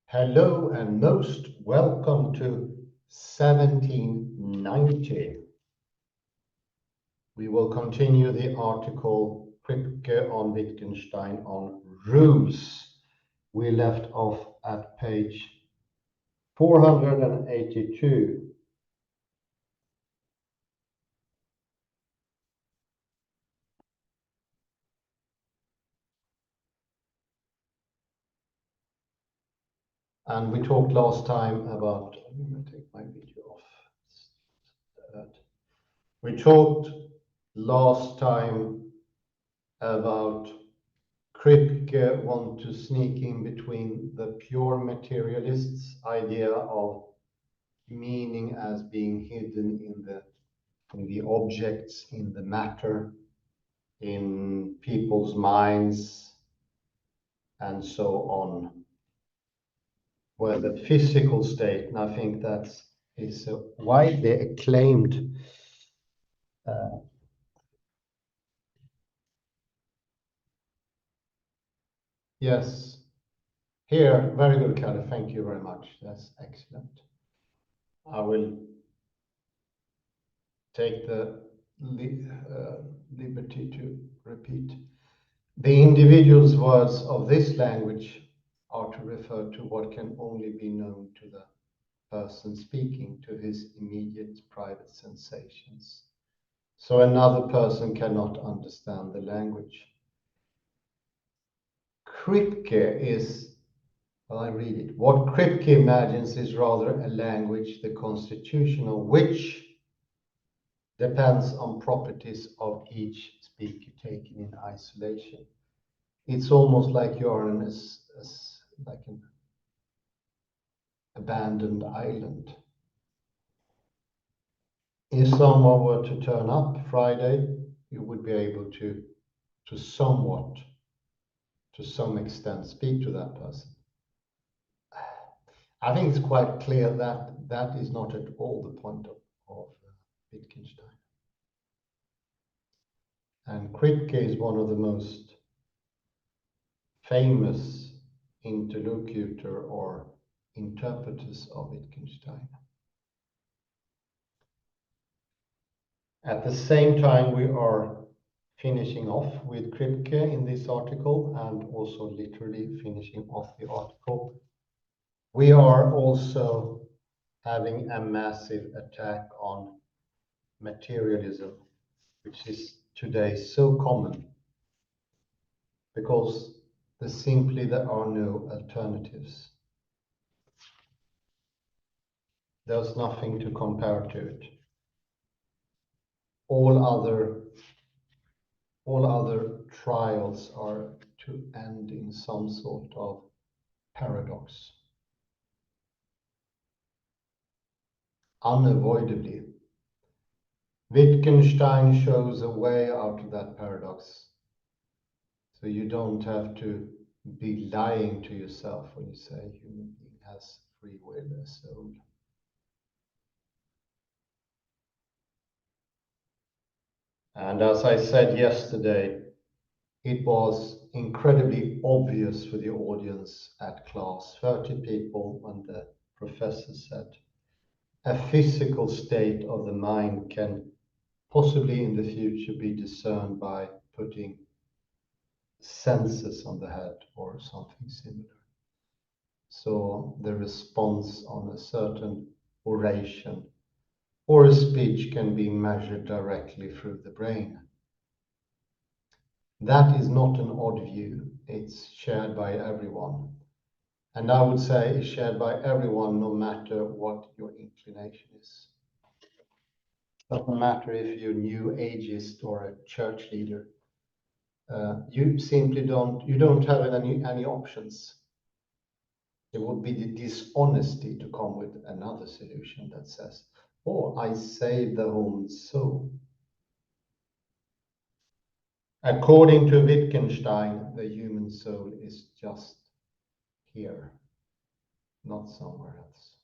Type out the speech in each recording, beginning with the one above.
Hello and most welcome to 1790. We will continue the article Kripke on Wittgenstein on rules. We left off at page 482. And we talked last time about, I'm going to take my video off. We talked last time about Kripke want to sneak in between the pure materialists' idea of meaning as being hidden in the objects, in the matter, in people's minds, and so on. Where the physical state, and I think that is a widely acclaimed yes. Here, very good, Kalle. Thank you very much. That's excellent. I will take the liberty to repeat. The individual's words of this language are to refer to what can only be known to the person speaking, to his immediate private sensations. So another person cannot understand the language. Kripke is, well, I read it. What Kripke imagines is rather a language, the constitutional, which depends on properties of each speaker taken in isolation. It's almost like you're in like an abandoned island. If someone were to turn up Friday, you would be able to somewhat, to some extent, speak to that person. I think it's quite clear that that is not at all the point of Wittgenstein. And Kripke is one of the most famous interlocutor or interpreters of Wittgenstein. At the same time, we are finishing off with Kripke in this article and also literally finishing off the article. We are also having a massive attack on materialism, which is today so common because there are no alternatives. There's nothing to compare to it. All other trials are to end in some sort of paradox. Unavoidably. Wittgenstein shows a way out of that paradox. So you don't have to be lying to yourself when you say a human being has free will, a soul. And as I said yesterday, it was incredibly obvious for the audience at class, 30 people, when the professor said, a physical state of the mind can possibly in the future be discerned by putting sensors on the head or something similar. So the response on a certain oration or a speech can be measured directly through the brain. That is not an odd view. It's shared by everyone. And I would say it's shared by everyone no matter what your inclination is. Doesn't matter if you're new ageist or a church leader. You simply don't have any options. It would be the dishonesty to come with another solution that says, oh, I saved the whole soul. According to Wittgenstein, the human soul is just here, not somewhere else.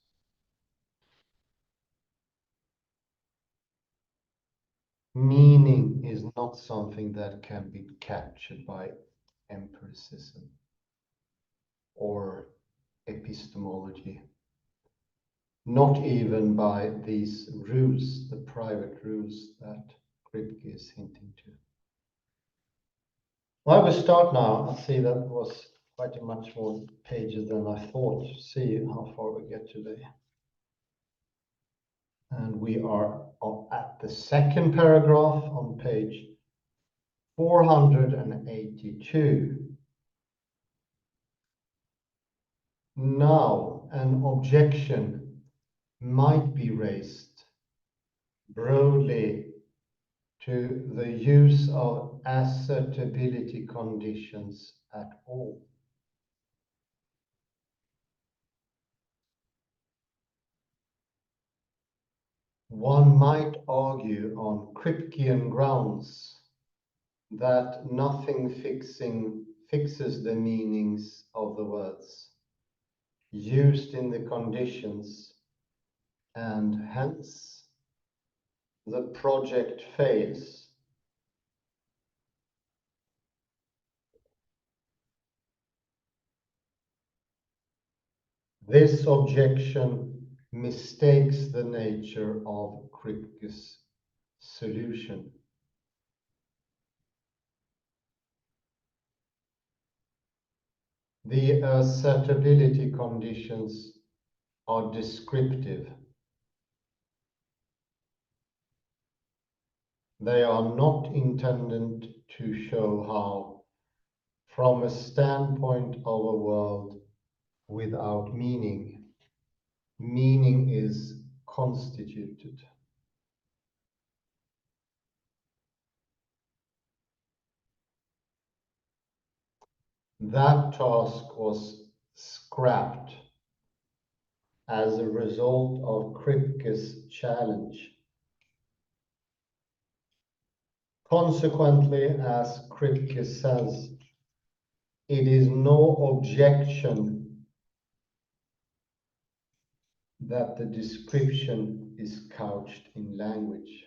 Meaning is not something that can be captured by empiricism or epistemology, not even by these rules, the private rules that Kripke is hinting to. Well, we start now. I see that was quite a much more pages than I thought. See how far we get today. And we are at the second paragraph on page 482. Now, an objection might be raised broadly to the use of assertability conditions at all. One might argue on Kripkean grounds that nothing fixes the meanings of the words used in the conditions, and hence the project fails. This objection mistakes the nature of Kripke's solution. The assertability conditions are descriptive. They are not intended to show how, from a standpoint of a world without meaning, meaning is constituted. That task was scrapped as a result of Kripke's challenge. Consequently, as Kripke says, it is no objection that the description is couched in language.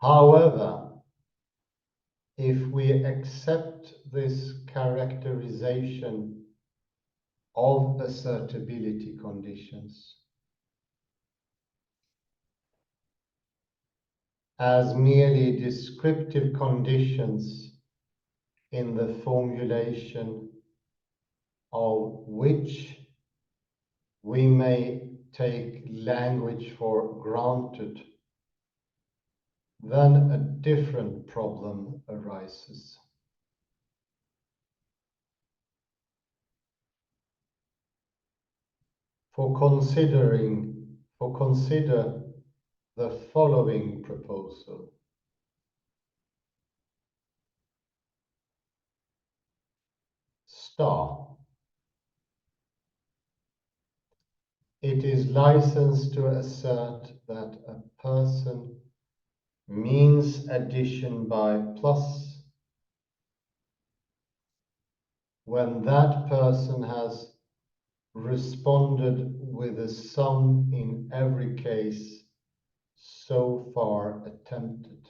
However, if we accept this characterization of assertability conditions as merely descriptive conditions in the formulation of which we may take language for granted, then a different problem arises. Consider the following proposal. Star. It is licensed to assert that a person means addition by plus when that person has responded with a sum in every case so far attempted.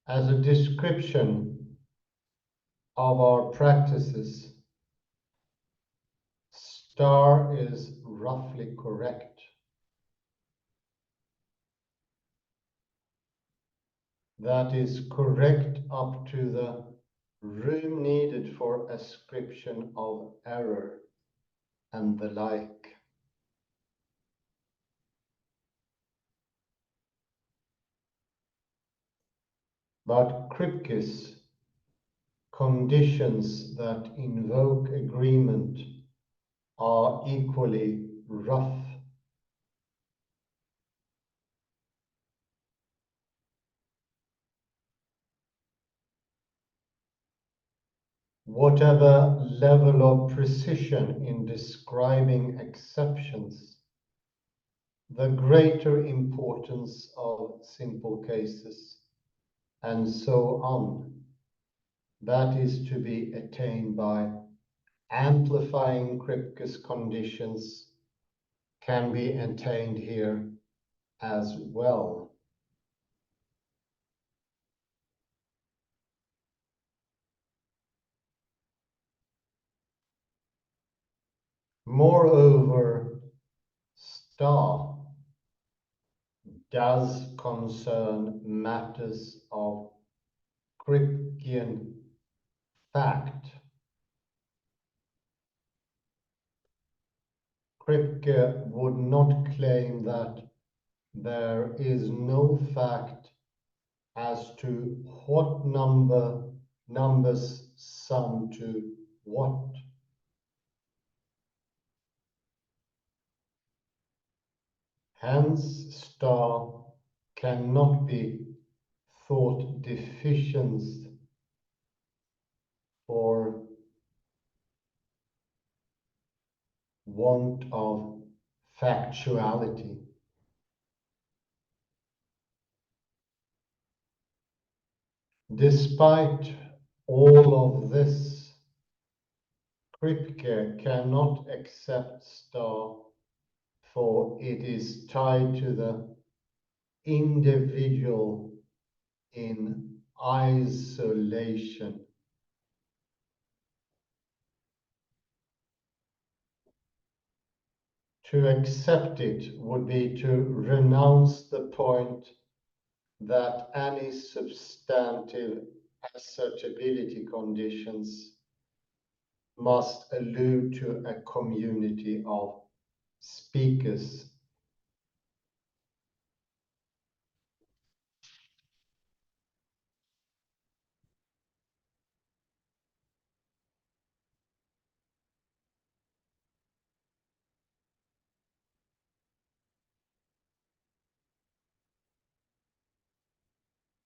As a description of our practices, star is roughly correct. That is correct up to the room needed for ascription of error and the like. But Kripke's conditions that invoke agreement are equally rough. Whatever level of precision in describing exceptions, the greater importance of simple cases and so on. That is to be attained by amplifying Kripke's conditions, can be attained here as well. Moreover, star does concern matters of Kripkean fact. Kripke would not claim that there is no fact as to what numbers sum to what. Hence, star cannot be thought deficient for want of factuality. Despite all of this, Kripke cannot accept star, for it is tied to the individual in isolation. To accept it would be to renounce the point that any substantive assertability conditions must allude to a community of speakers.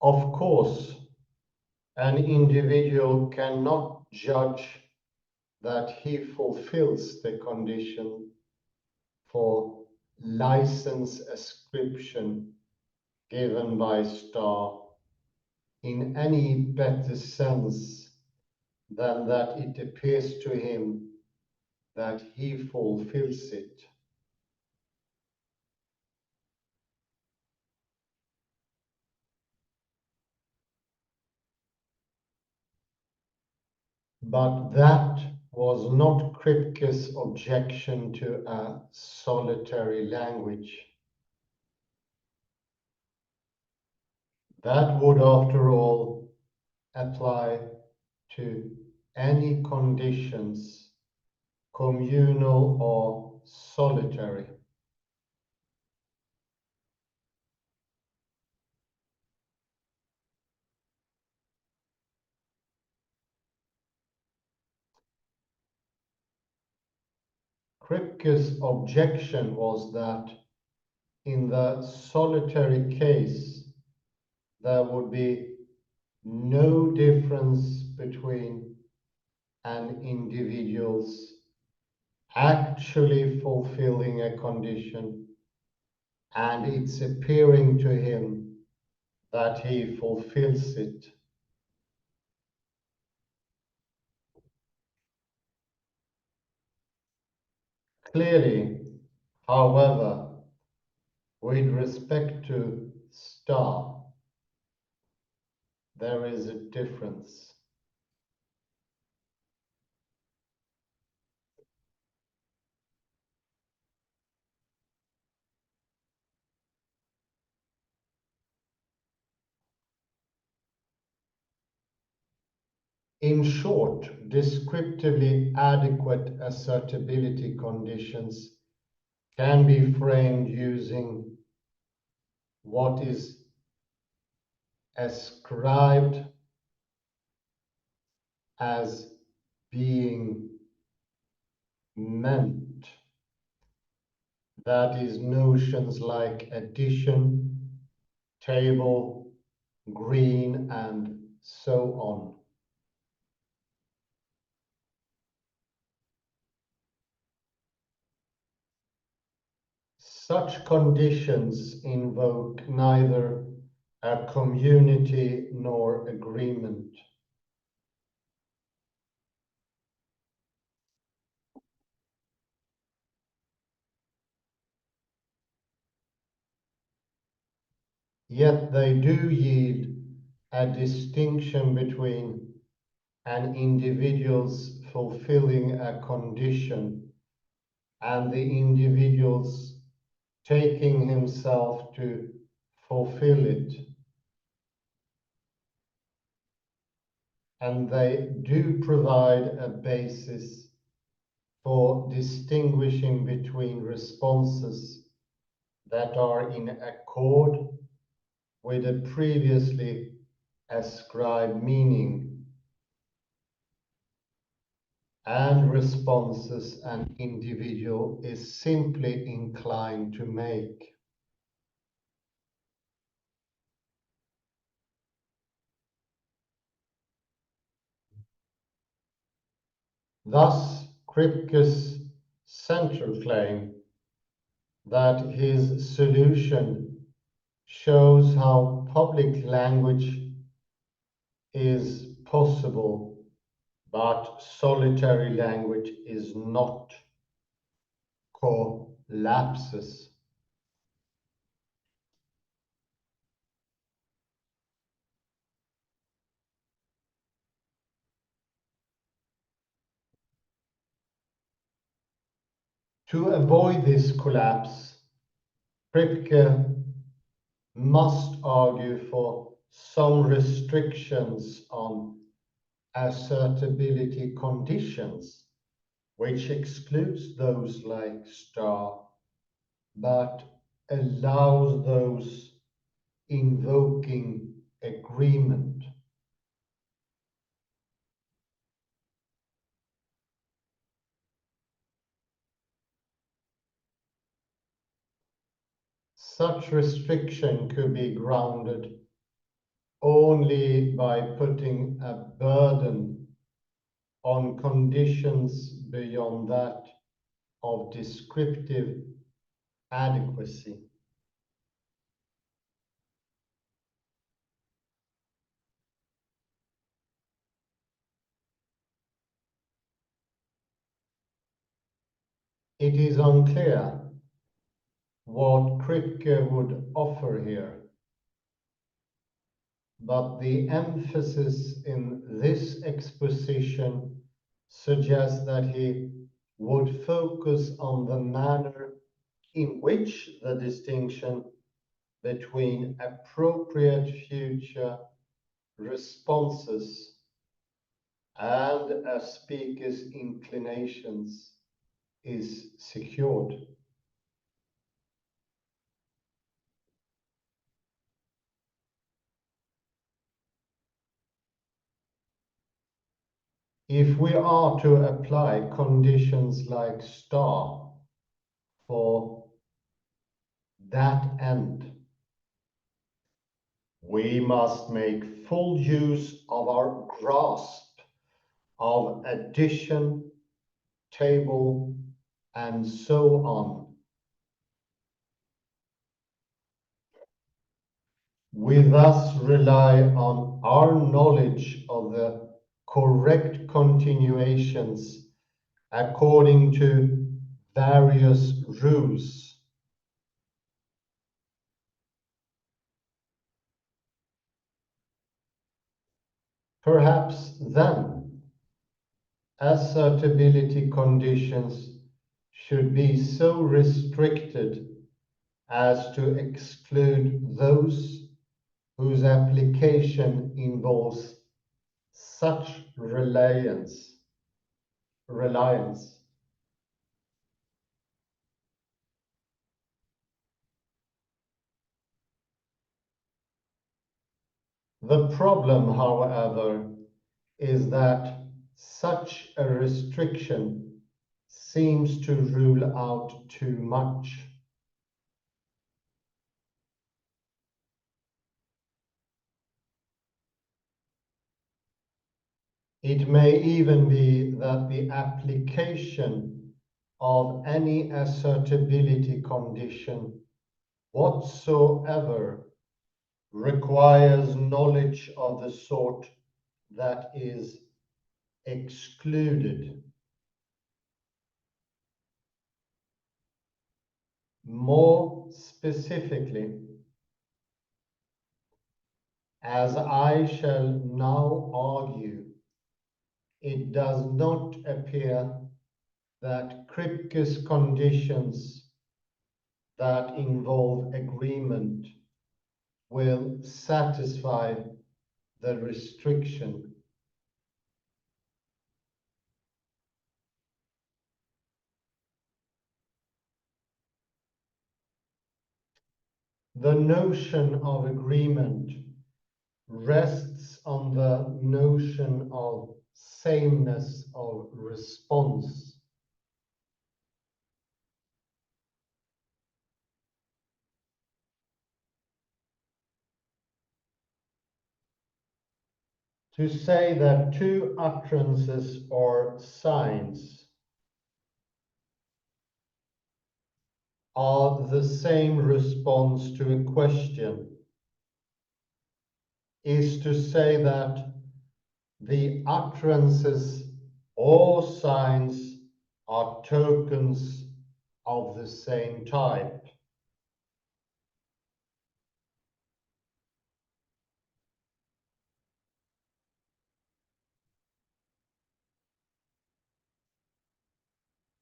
Of course, an individual cannot judge that he fulfills the condition for license ascription given by star in any better sense than that it appears to him that he fulfills it. But that was not Kripke's objection to a solitary language. That would, after all, apply to any conditions, communal or solitary. Kripke's objection was that in the solitary case, there would be no difference between an individual's actually fulfilling a condition and it's appearing to him that he fulfills it. Clearly, however, with respect to star, there is a difference. In short, descriptively adequate assertability conditions can be framed using what is ascribed as being meant. That is, notions like addition, table, green, and so on. Such conditions invoke neither a community nor agreement. Yet they do yield a distinction between an individual's fulfilling a condition and the individual's taking himself to fulfill it. And they do provide a basis for distinguishing between responses that are in accord with a previously ascribed meaning and responses an individual is simply inclined to make. Thus, Kripke's central claim that his solution shows how public language is possible, but solitary language is not, collapses. To avoid this collapse, Kripke must argue for some restrictions on assertability conditions, which excludes those like star, but allows those invoking agreement. Such restriction could be grounded only by putting a burden on conditions beyond that of descriptive adequacy. It is unclear what Kripke would offer here, but the emphasis in this exposition suggests that he would focus on the manner in which the distinction between appropriate future responses and a speaker's inclinations is secured. If we are to apply conditions like star for that end, we must make full use of our grasp of addition, table, and so on. We thus rely on our knowledge of the correct continuations according to various rules. Perhaps then, assertability conditions should be so restricted as to exclude those whose application involves such reliance. The problem, however, is that such a restriction seems to rule out too much. It may even be that the application of any assertability condition whatsoever requires knowledge of the sort that is excluded. More specifically, as I shall now argue, it does not appear that Kripke's conditions that involve agreement will satisfy the restriction. The notion of agreement rests on the notion of sameness of response. To say that two utterances or signs are the same response to a question is to say that the utterances or signs are tokens of the same type.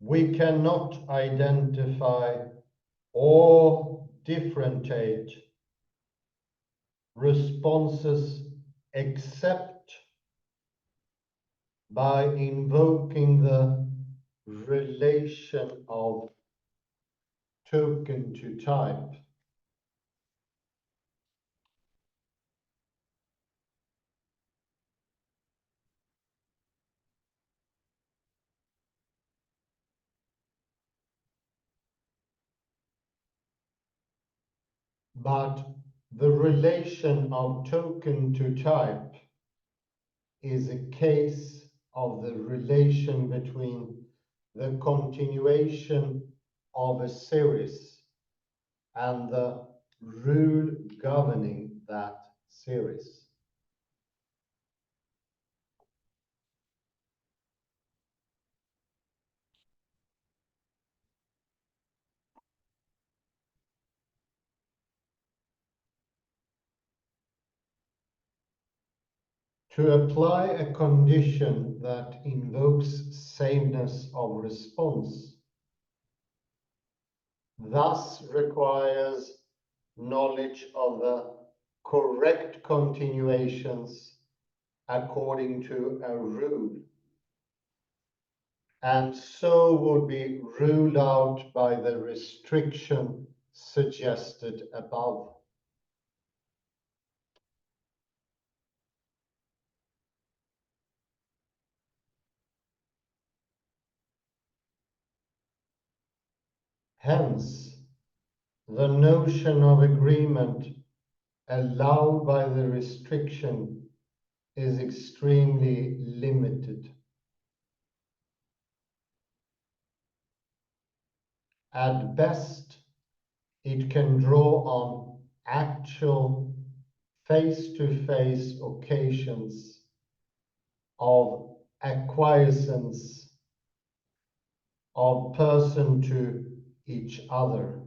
We cannot identify or differentiate responses except by invoking the relation of token to type. But the relation of token to type is a case of the relation between the continuation of a series and the rule governing that series. To apply a condition that invokes sameness of response thus requires knowledge of the correct continuations according to a rule, and so would be ruled out by the restriction suggested above. Hence, the notion of agreement allowed by the restriction is extremely limited. At best, it can draw on actual face-to-face occasions of acquiescence of person to each other.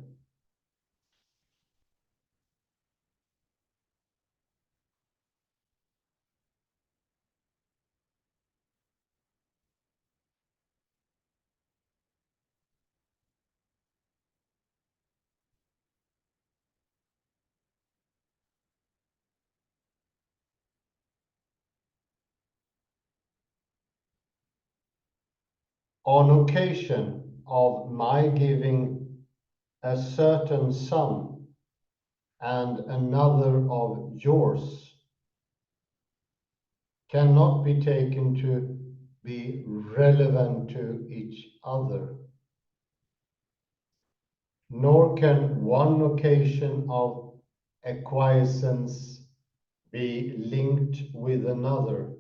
On occasion of my giving a certain sum and another of yours cannot be taken to be relevant to each other, nor can one occasion of acquiescence be linked with another,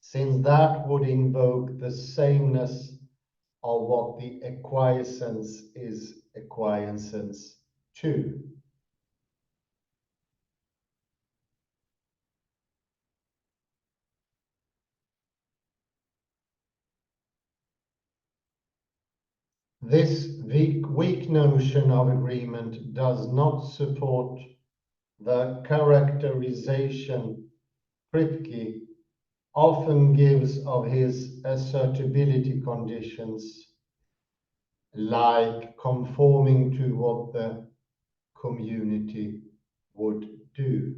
since that would invoke the sameness of what the acquiescence is acquiescence to. This weak notion of agreement does not support the characterization Kripke often gives of his assertability conditions, like conforming to what the community would do.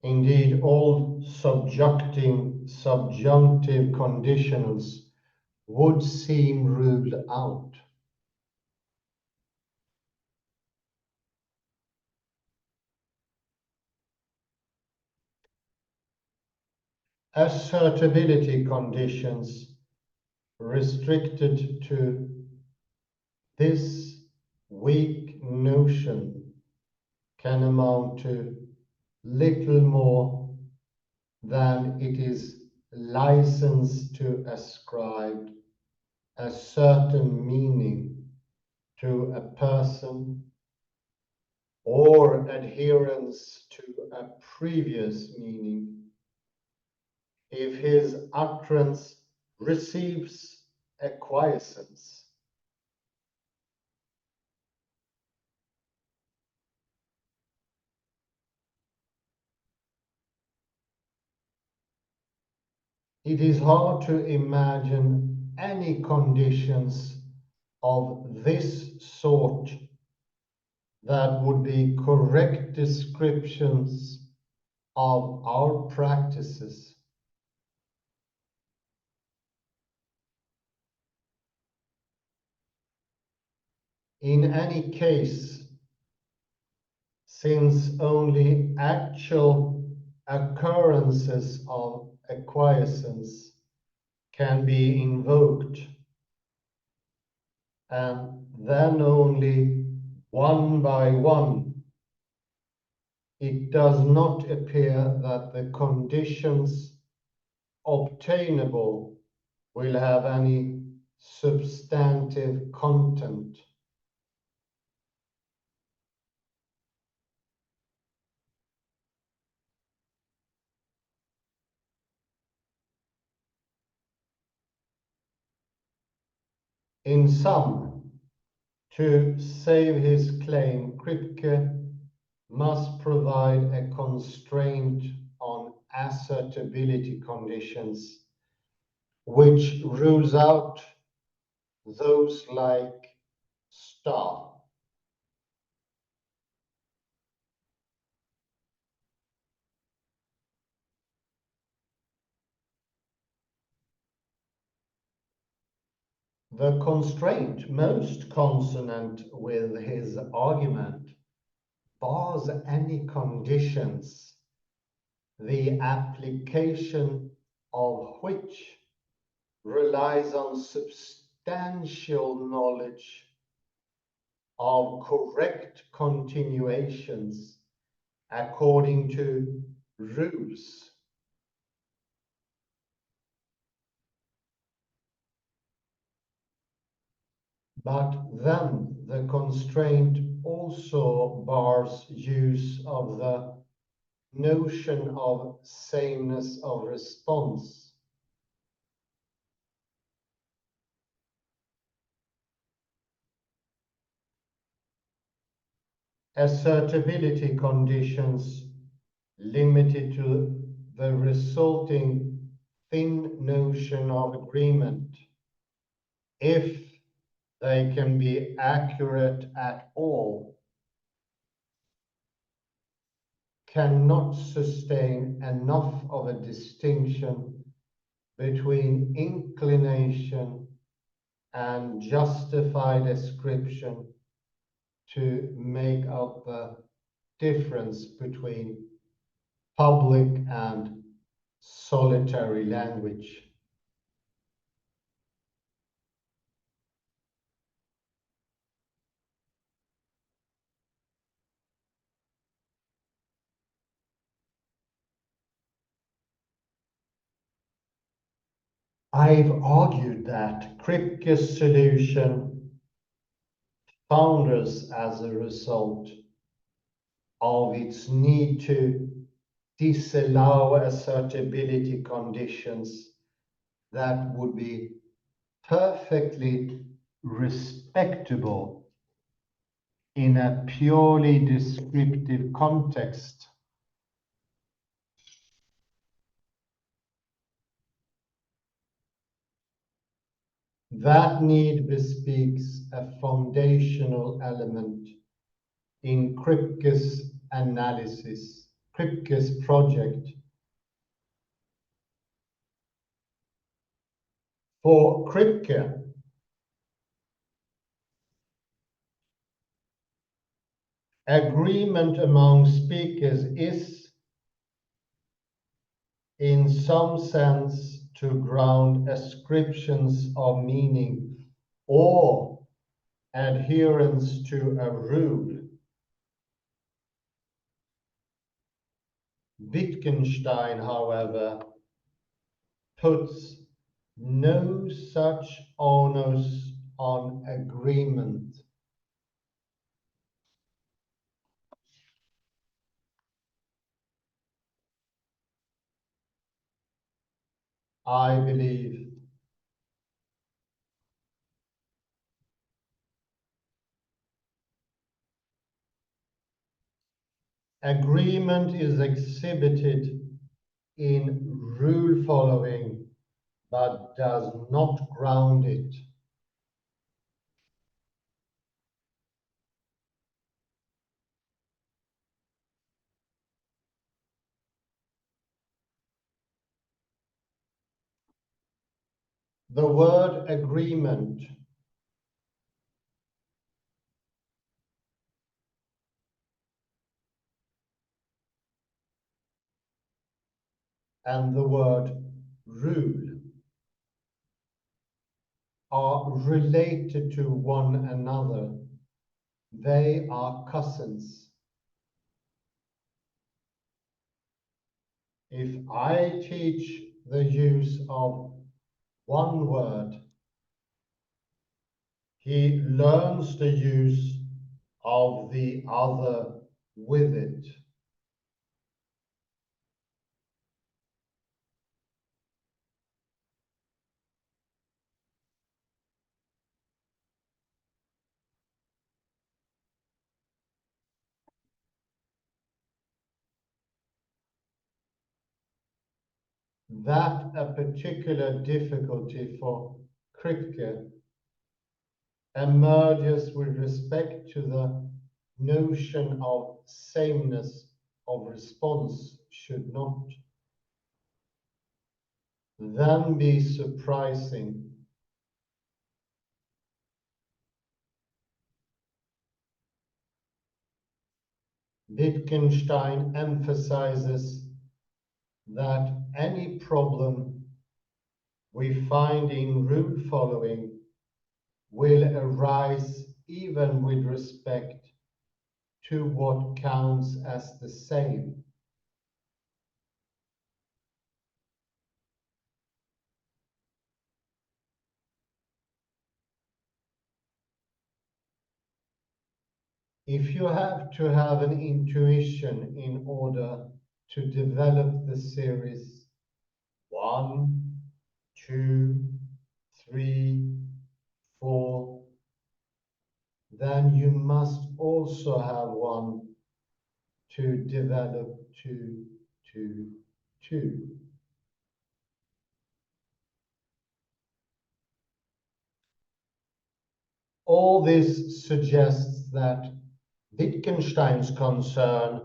Indeed, all subjunctive conditionals would seem ruled out. Assertability conditions restricted to this weak notion can amount to little more than it is licensed to ascribe a certain meaning to a person or adherence to a previous meaning if his utterance receives acquiescence. It is hard to imagine any conditions of this sort that would be correct descriptions of our practices. In any case, since only actual occurrences of acquiescence can be invoked, and then only one by one, it does not appear that the conditions obtainable will have any substantive content. In sum, to save his claim, Kripke must provide a constraint on assertability conditions which rules out those like star. The constraint most consonant with his argument bars any conditions, the application of which relies on substantial knowledge of correct continuations according to rules. But then the constraint also bars use of the notion of sameness of response. Assertability conditions limited to the resulting thin notion of agreement, if they can be accurate at all, cannot sustain enough of a distinction between inclination and justified ascription to make up the difference between public and solitary language. I've argued that Kripke's solution founders as a result of its need to disallow assertability conditions that would be perfectly respectable in a purely descriptive context. That need bespeaks a foundational element in Kripke's analysis, Kripke's project. For Kripke, agreement among speakers is, in some sense, to ground ascriptions of meaning or adherence to a rule. Wittgenstein, however, puts no such onus on agreement. I believe agreement is exhibited in rule following, but does not ground it. The word agreement and the word rule are related to one another. They are cousins. If I teach the use of one word, he learns the use of the other with it. That a particular difficulty for Kripke emerges with respect to the notion of sameness of response should not then be surprising. Wittgenstein emphasizes that any problem we find in rule following will arise even with respect to what counts as the same. If you have to have an intuition in order to develop the series 1, 2, 3, 4, then you must also have one to develop 2, 2, 2. All this suggests that Wittgenstein's concerns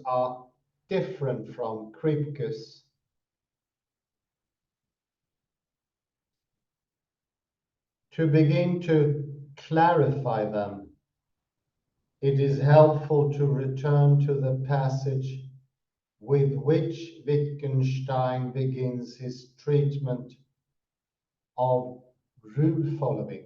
are different from Kripke's. To begin to clarify them, it is helpful to return to the passage with which Wittgenstein begins his treatment of rule following.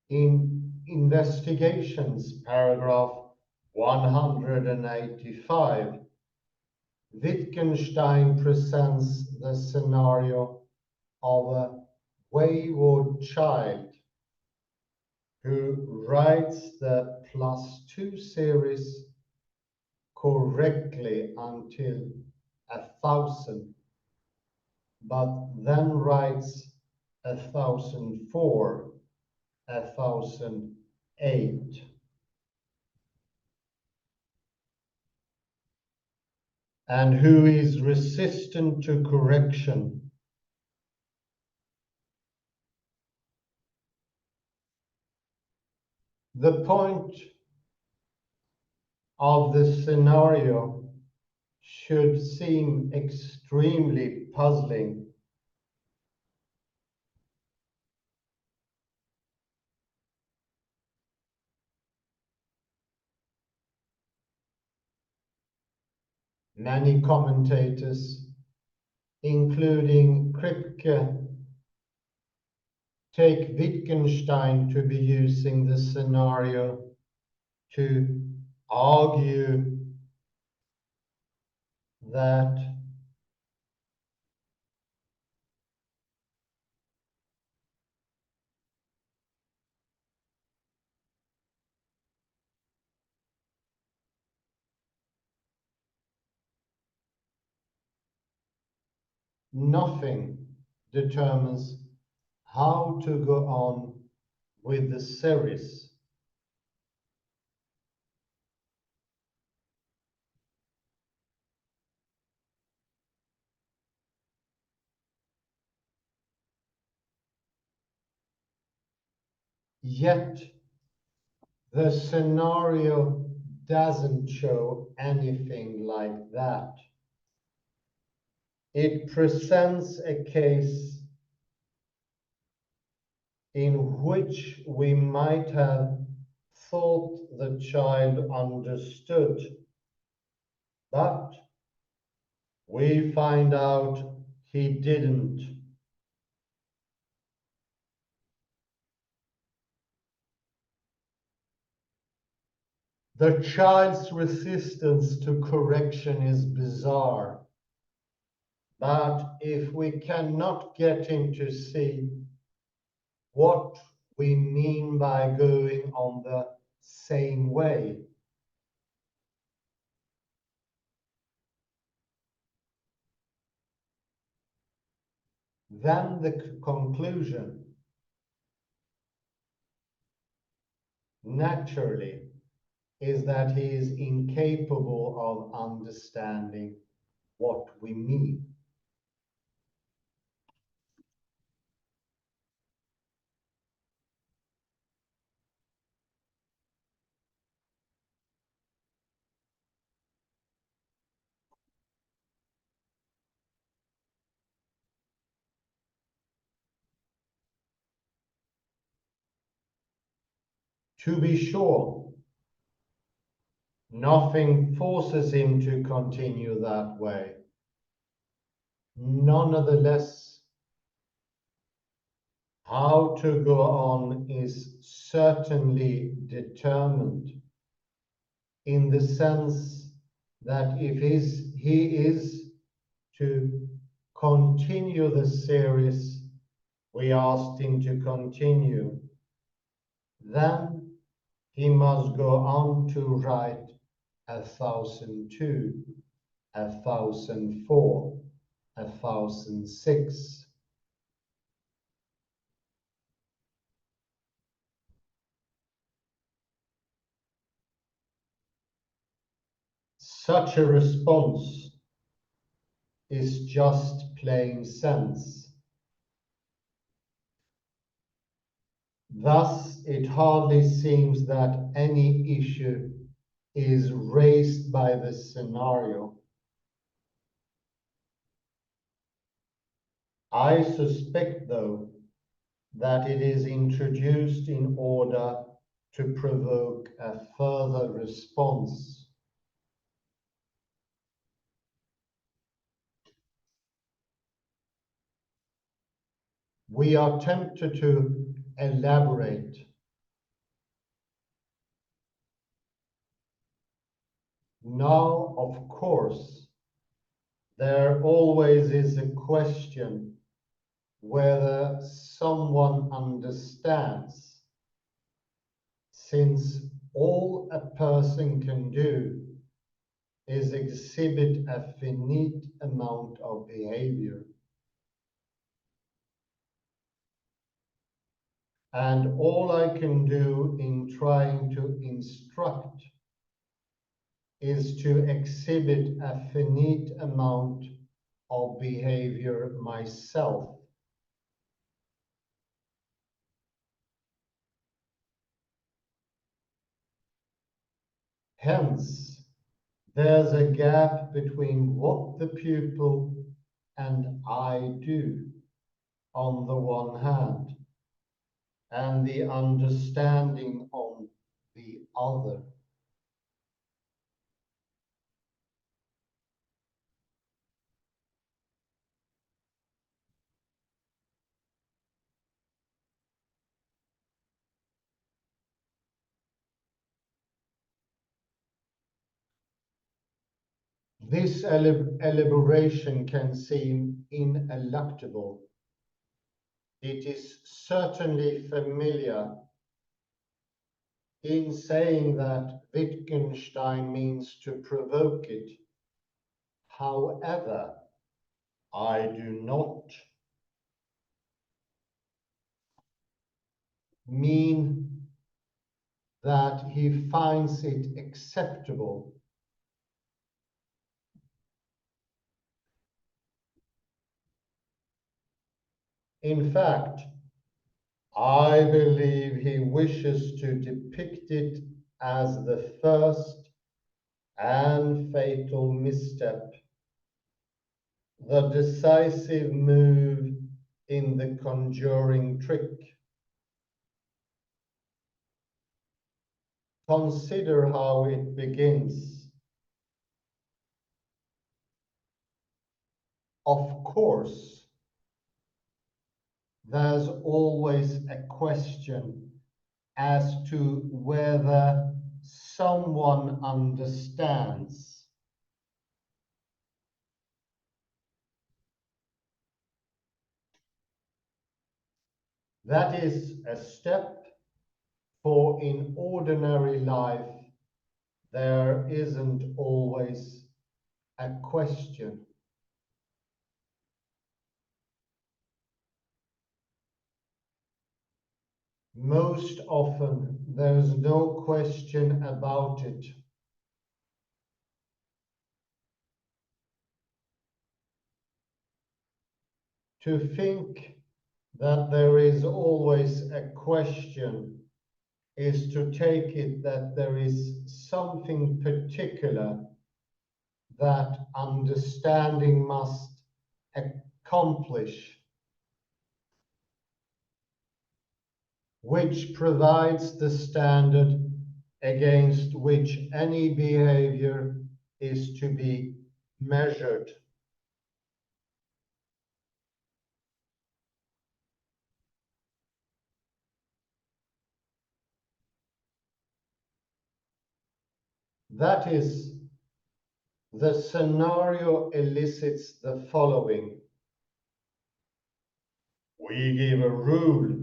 In Investigations, paragraph 185, Wittgenstein presents the scenario of a wayward child who writes the +2 series correctly until 1,000, but then writes 1,004, 1,008. And who is resistant to correction. The point of the scenario should seem extremely puzzling. Many commentators, including Kripke, take Wittgenstein to be using the scenario to argue that nothing determines how to go on with the series. Yet the scenario doesn't show anything like that. It presents a case in which we might have thought the child understood, but we find out he didn't. The child's resistance to correction is bizarre, but if we cannot get him to see what we mean by going on the same way, then the conclusion naturally is that he is incapable of understanding what we mean. To be sure, nothing forces him to continue that way. Nonetheless, how to go on is certainly determined, in the sense that if he is to continue the series we asked him to continue, then he must go on to write 1,002, 1,004, 1,006. Such a response is just plain sense. Thus, it hardly seems that any issue is raised by the scenario. I suspect, though, that it is introduced in order to provoke a further response. We are tempted to elaborate. Now, of course, there always is a question whether someone understands, since all a person can do is exhibit a finite amount of behavior. And all I can do in trying to instruct is to exhibit a finite amount of behavior myself. Hence, there's a gap between what the pupil and I do on the one hand, and the understanding on the other. This elaboration can seem ineluctable. It is certainly familiar in saying that Wittgenstein means to provoke it. However, I do not mean that he finds it acceptable. In fact, I believe he wishes to depict it as the first and fatal misstep, the decisive move in the conjuring trick. Consider how it begins. Of course, there's always a question as to whether someone understands. That is a step, for in ordinary life, there isn't always a question. Most often, there's no question about it. To think that there is always a question is to take it that there is something particular that understanding must accomplish, which provides the standard against which any behavior is to be measured. That is, the scenario elicits the following. We give a rule,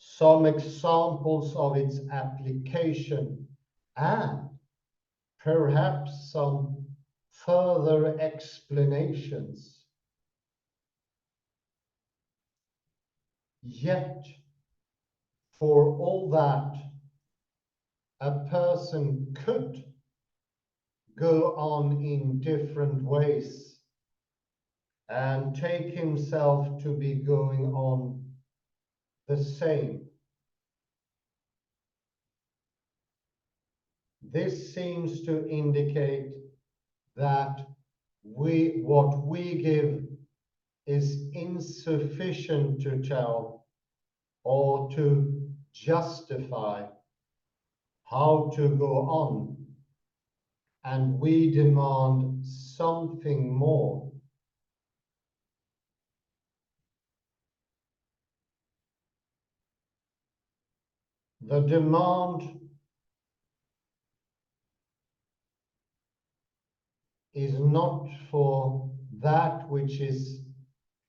some examples of its application, and perhaps some further explanations. Yet, for all that, a person could go on in different ways and take himself to be going on the same. This seems to indicate that what we give is insufficient to tell or to justify how to go on, and we demand something more. The demand is not for that which is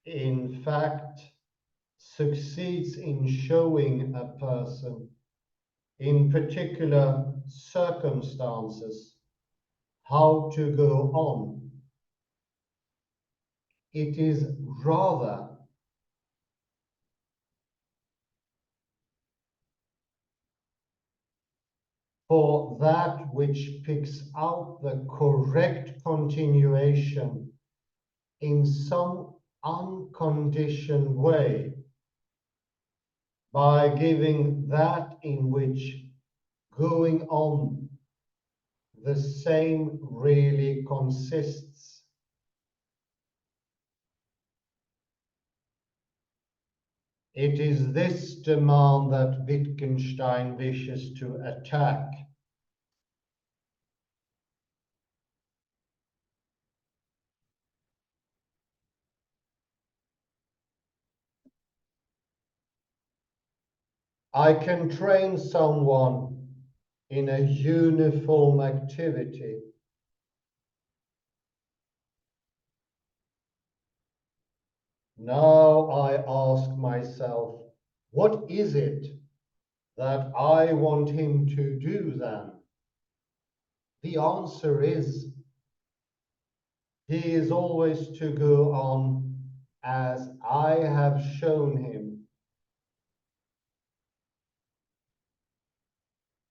in fact succeeds in showing a person in particular circumstances how to go on. It is rather for that which picks out the correct continuation in some unconditioned way by giving that in which going on the same really consists. It is this demand that Wittgenstein wishes to attack. I can train someone in a uniform activity. Now I ask myself, what is it that I want him to do then? The answer is, he is always to go on as I have shown him.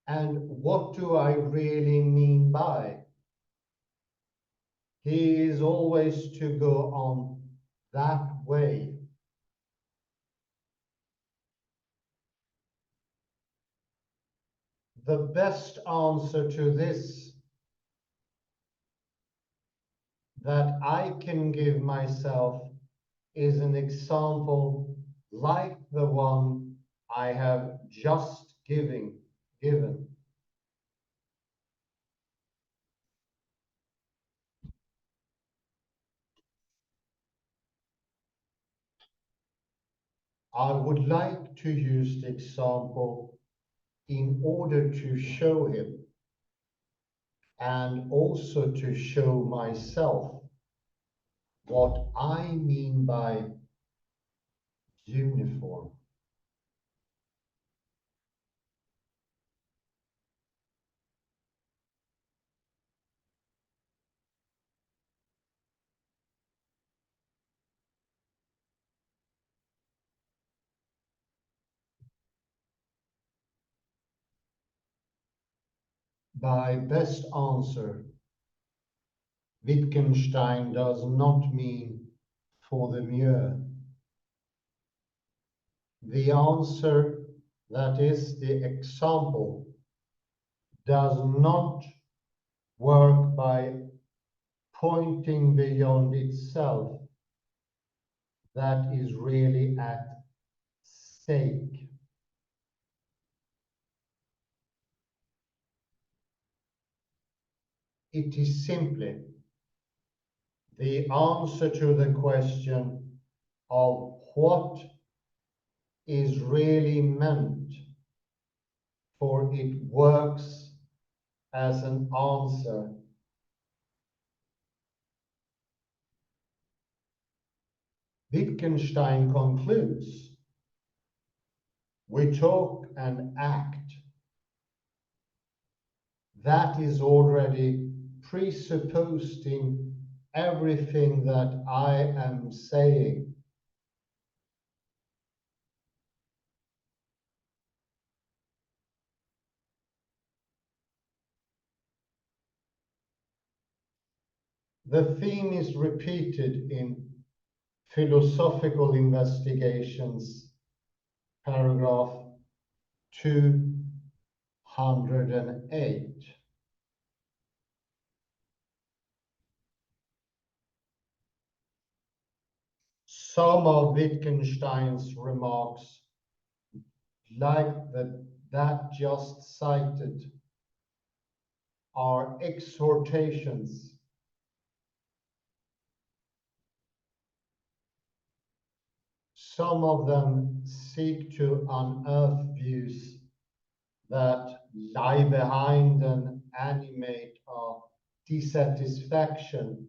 And what do I really mean by? He is always to go on that way. The best answer to this that I can give myself is an example like the one I have just given. I would like to use the example in order to show him and also to show myself what I mean by uniform. By best answer, Wittgenstein does not mean for the mere. The answer, that is the example, does not work by pointing beyond itself. That is really at stake. It is simply the answer to the question of what is really meant, for it works as an answer. Wittgenstein concludes, we talk and act. That is already presupposed in everything that I am saying. The theme is repeated in Philosophical Investigations, paragraph 208. Some of Wittgenstein's remarks, like that just cited, are exhortations. Some of them seek to unearth views that lie behind and animate our dissatisfaction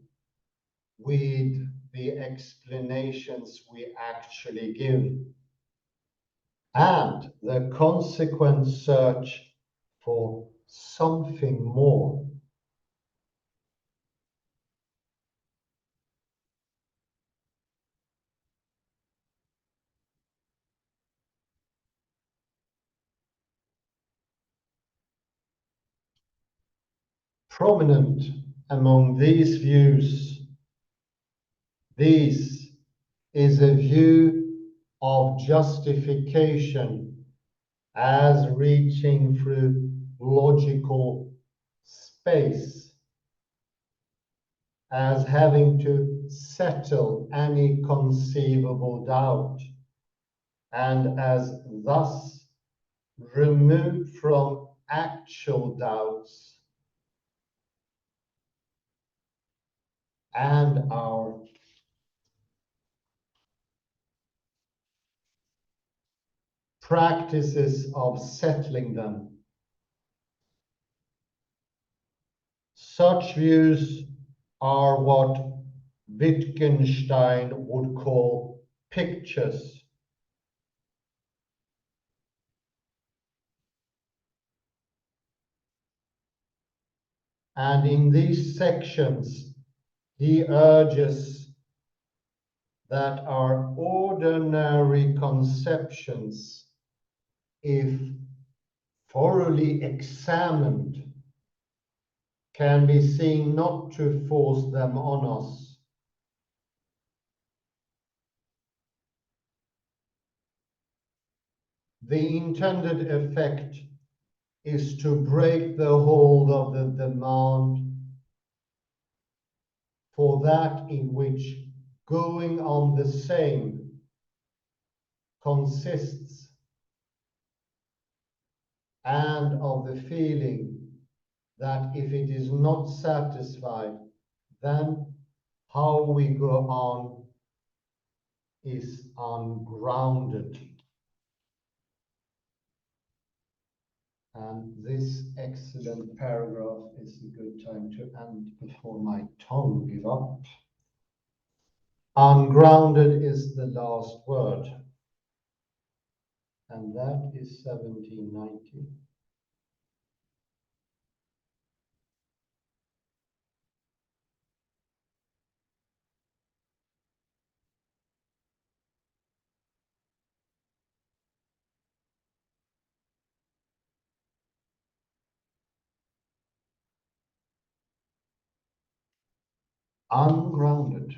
with the explanations we actually give, and the consequent search for something more. Prominent among these views, is a view of justification as reaching through logical space, as having to settle any conceivable doubt, and as thus removed from actual doubts and our practices of settling them. Such views are what Wittgenstein would call pictures. And in these sections, he urges that our ordinary conceptions, if thoroughly examined, can be seen not to force them on us, the intended effect is to break the hold of the demand for that in which going on the same consists, and of the feeling that if it is not satisfied, then how we go on is ungrounded. And this excellent paragraph is a good time to end before my tongue give up. Ungrounded is the last word, and that is 1790. Ungrounded.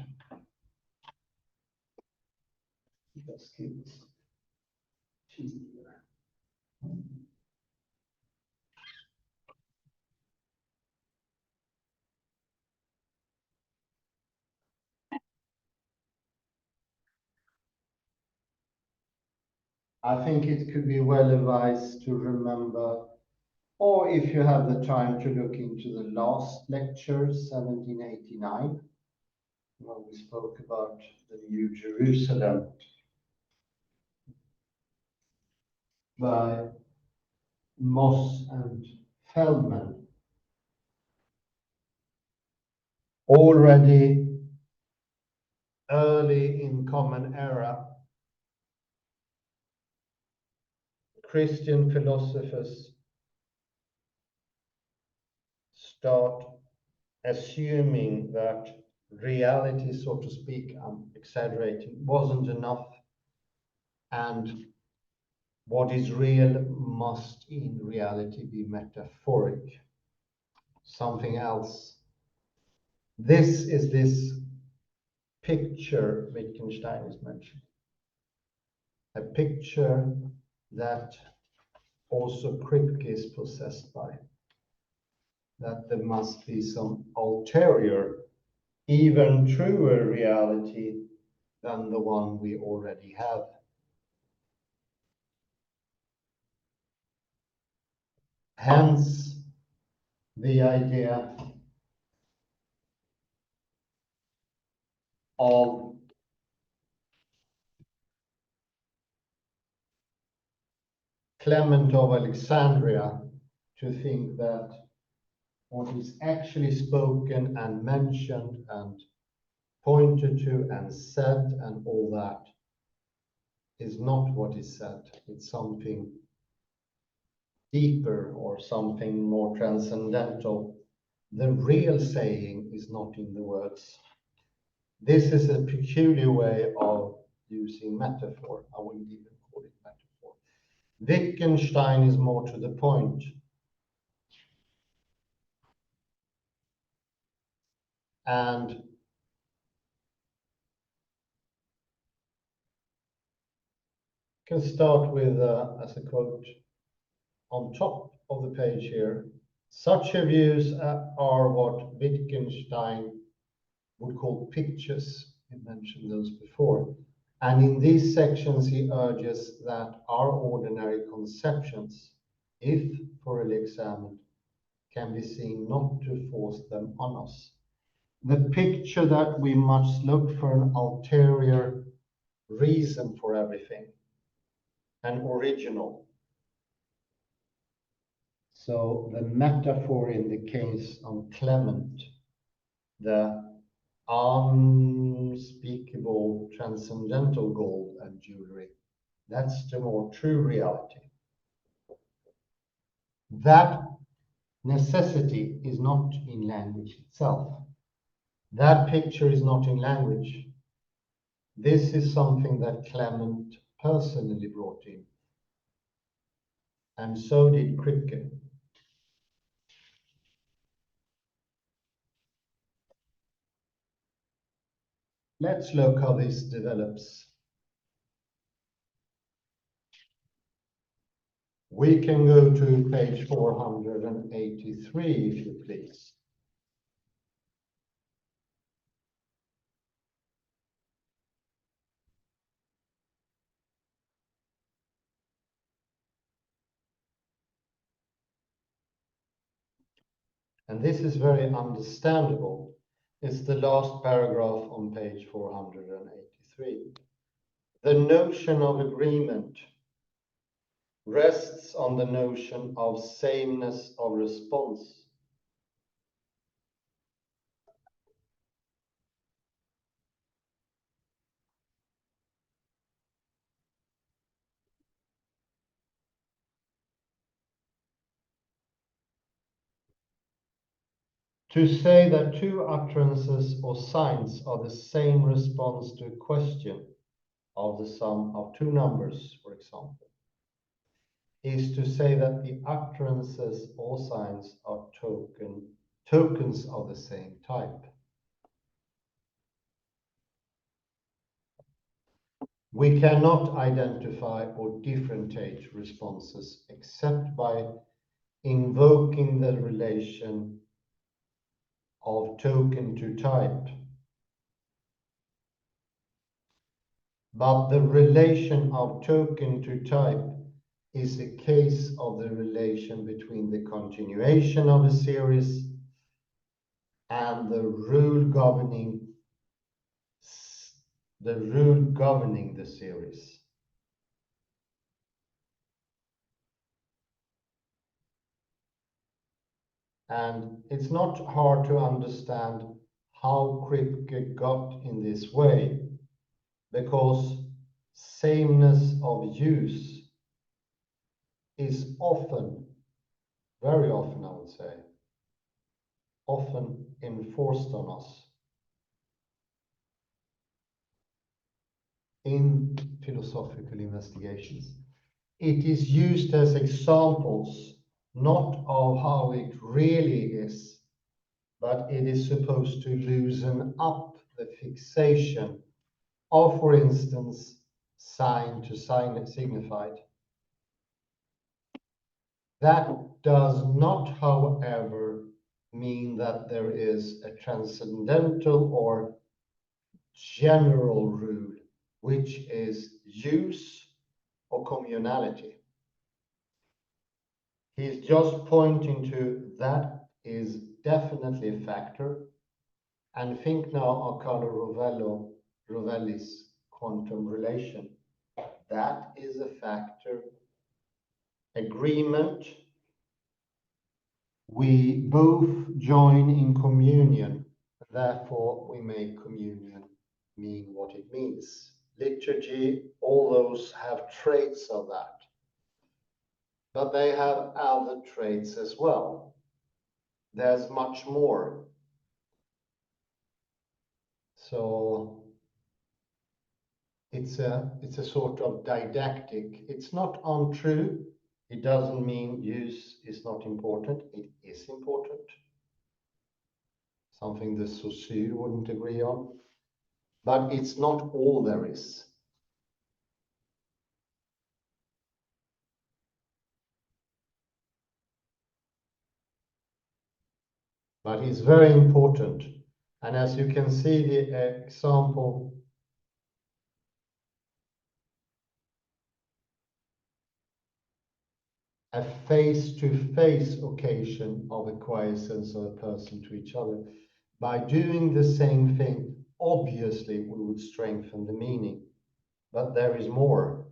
Let's keep this. I think it could be well advised to remember, or if you have the time, to look into the last lecture, 1789, when we spoke about the New Jerusalem by Moss and Feldman. Already early in Common Era, Christian philosophers start assuming that reality, so to speak, I'm exaggerating, wasn't enough, and what is real must in reality be metaphoric, something else. This is this picture Wittgenstein is mentioning, a picture that also Kripke is possessed by, that there must be some ulterior, even truer reality than the one we already have. Hence, the idea of Clement of Alexandria to think that what is actually spoken and mentioned and pointed to and said and all that is not what is said. It's something deeper or something more transcendental. The real saying is not in the words. This is a peculiar way of using metaphor. I wouldn't even call it metaphor. Wittgenstein is more to the point. And can start with, as a quote on top of the page here, such views are what Wittgenstein would call pictures. He mentioned those before. And in these sections, he urges that our ordinary conceptions, if thoroughly examined, can be seen not to force them on us. The picture that we must look for an ulterior reason for everything, an original. So the metaphor in the case of Clement, the unspeakable transcendental gold and jewelry, that's the more true reality. That necessity is not in language itself. That picture is not in language. This is something that Clement personally brought in. And so did Kripke. Let's look how this develops. We can go to page 483, if you please. And this is very understandable. It's the last paragraph on page 483. The notion of agreement rests on the notion of sameness of response. To say that two utterances or signs are the same response to a question of the sum of two numbers, for example, is to say that the utterances or signs are tokens of the same type. We cannot identify or differentiate responses except by invoking the relation of token to type. But the relation of token to type is a case of the relation between the continuation of a series and the rule governing the series. And it's not hard to understand how Kripke got in this way, because sameness of use is often, very often I would say, often enforced on us in philosophical investigations. It is used as examples, not of how it really is, but it is supposed to loosen up the fixation of, for instance, sign to sign signified. That does not, however, mean that there is a transcendental or general rule, which is use or communality. He's just pointing to that is definitely a factor. And think now of Carlo Rovelli's quantum relation. That is a factor. Agreement. We both join in communion Therefore, we make communion mean what it means. Liturgy, all those have traits of that. But they have other traits as well. There's much more. So it's a sort of didactic. It's not untrue. It doesn't mean use is not important. It is important. Something the Saussure wouldn't agree on. But it's not all there is. But it's very important. And as you can see, the example a face-to-face occasion of acquiescence of a person to each other. By doing the same thing, obviously we would strengthen the meaning. But there is more.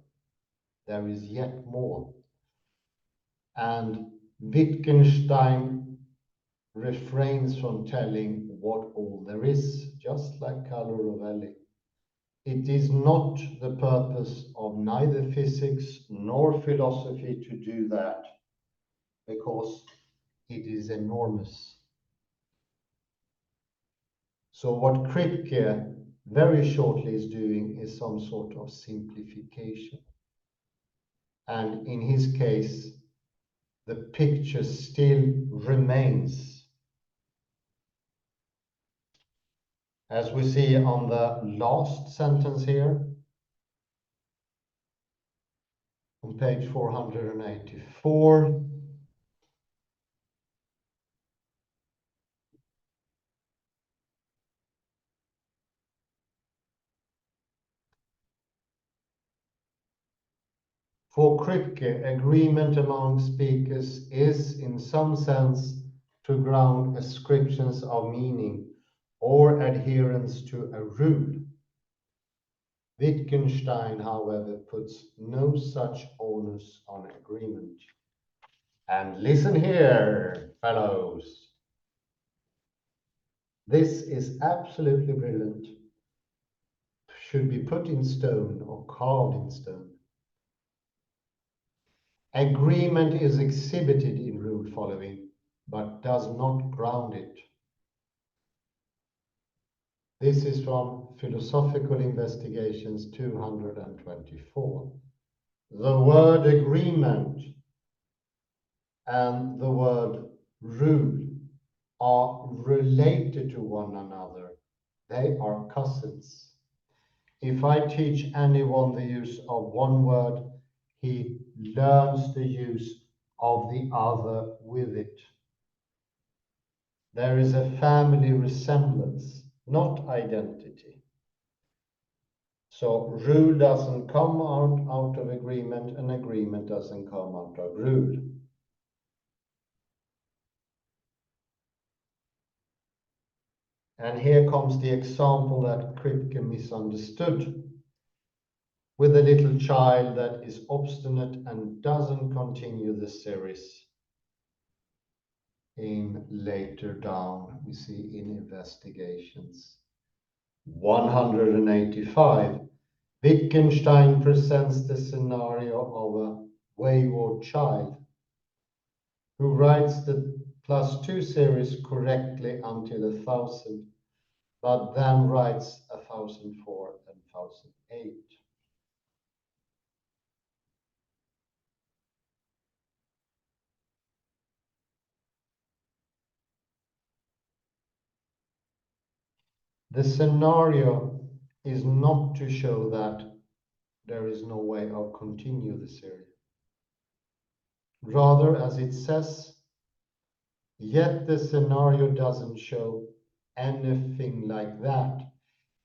There is yet more. And Wittgenstein refrains from telling what all there is, just like Carlo Rovelli. It is not the purpose of neither physics nor philosophy to do that, because it is enormous. So what Kripke very shortly is doing is some sort of simplification. And in his case, the picture still remains. As we see on the last sentence here, on page 484, for Kripke, agreement among speakers is, in some sense, to ground ascriptions of meaning or adherence to a rule. Wittgenstein, however, puts no such onus on agreement. And listen here, fellows. This is absolutely brilliant. Should be put in stone or carved in stone. Agreement is exhibited in rule following, but does not ground it. This is from Philosophical Investigations 224. The word agreement and the word rule are related to one another. They are cousins. If I teach anyone the use of one word, he learns the use of the other with it. There is a family resemblance, not identity. So rule doesn't come out of agreement, and agreement doesn't come out of rule. And here comes the example that Kripke misunderstood, with a little child that is obstinate and doesn't continue the series. In later down, we see in Investigations 185, Wittgenstein presents the scenario of a wayward child who writes the +2 series correctly until 1000, but then writes 1004 and 1008. The scenario is not to show that there is no way of continue the series. Rather, as it says, yet the scenario doesn't show anything like that.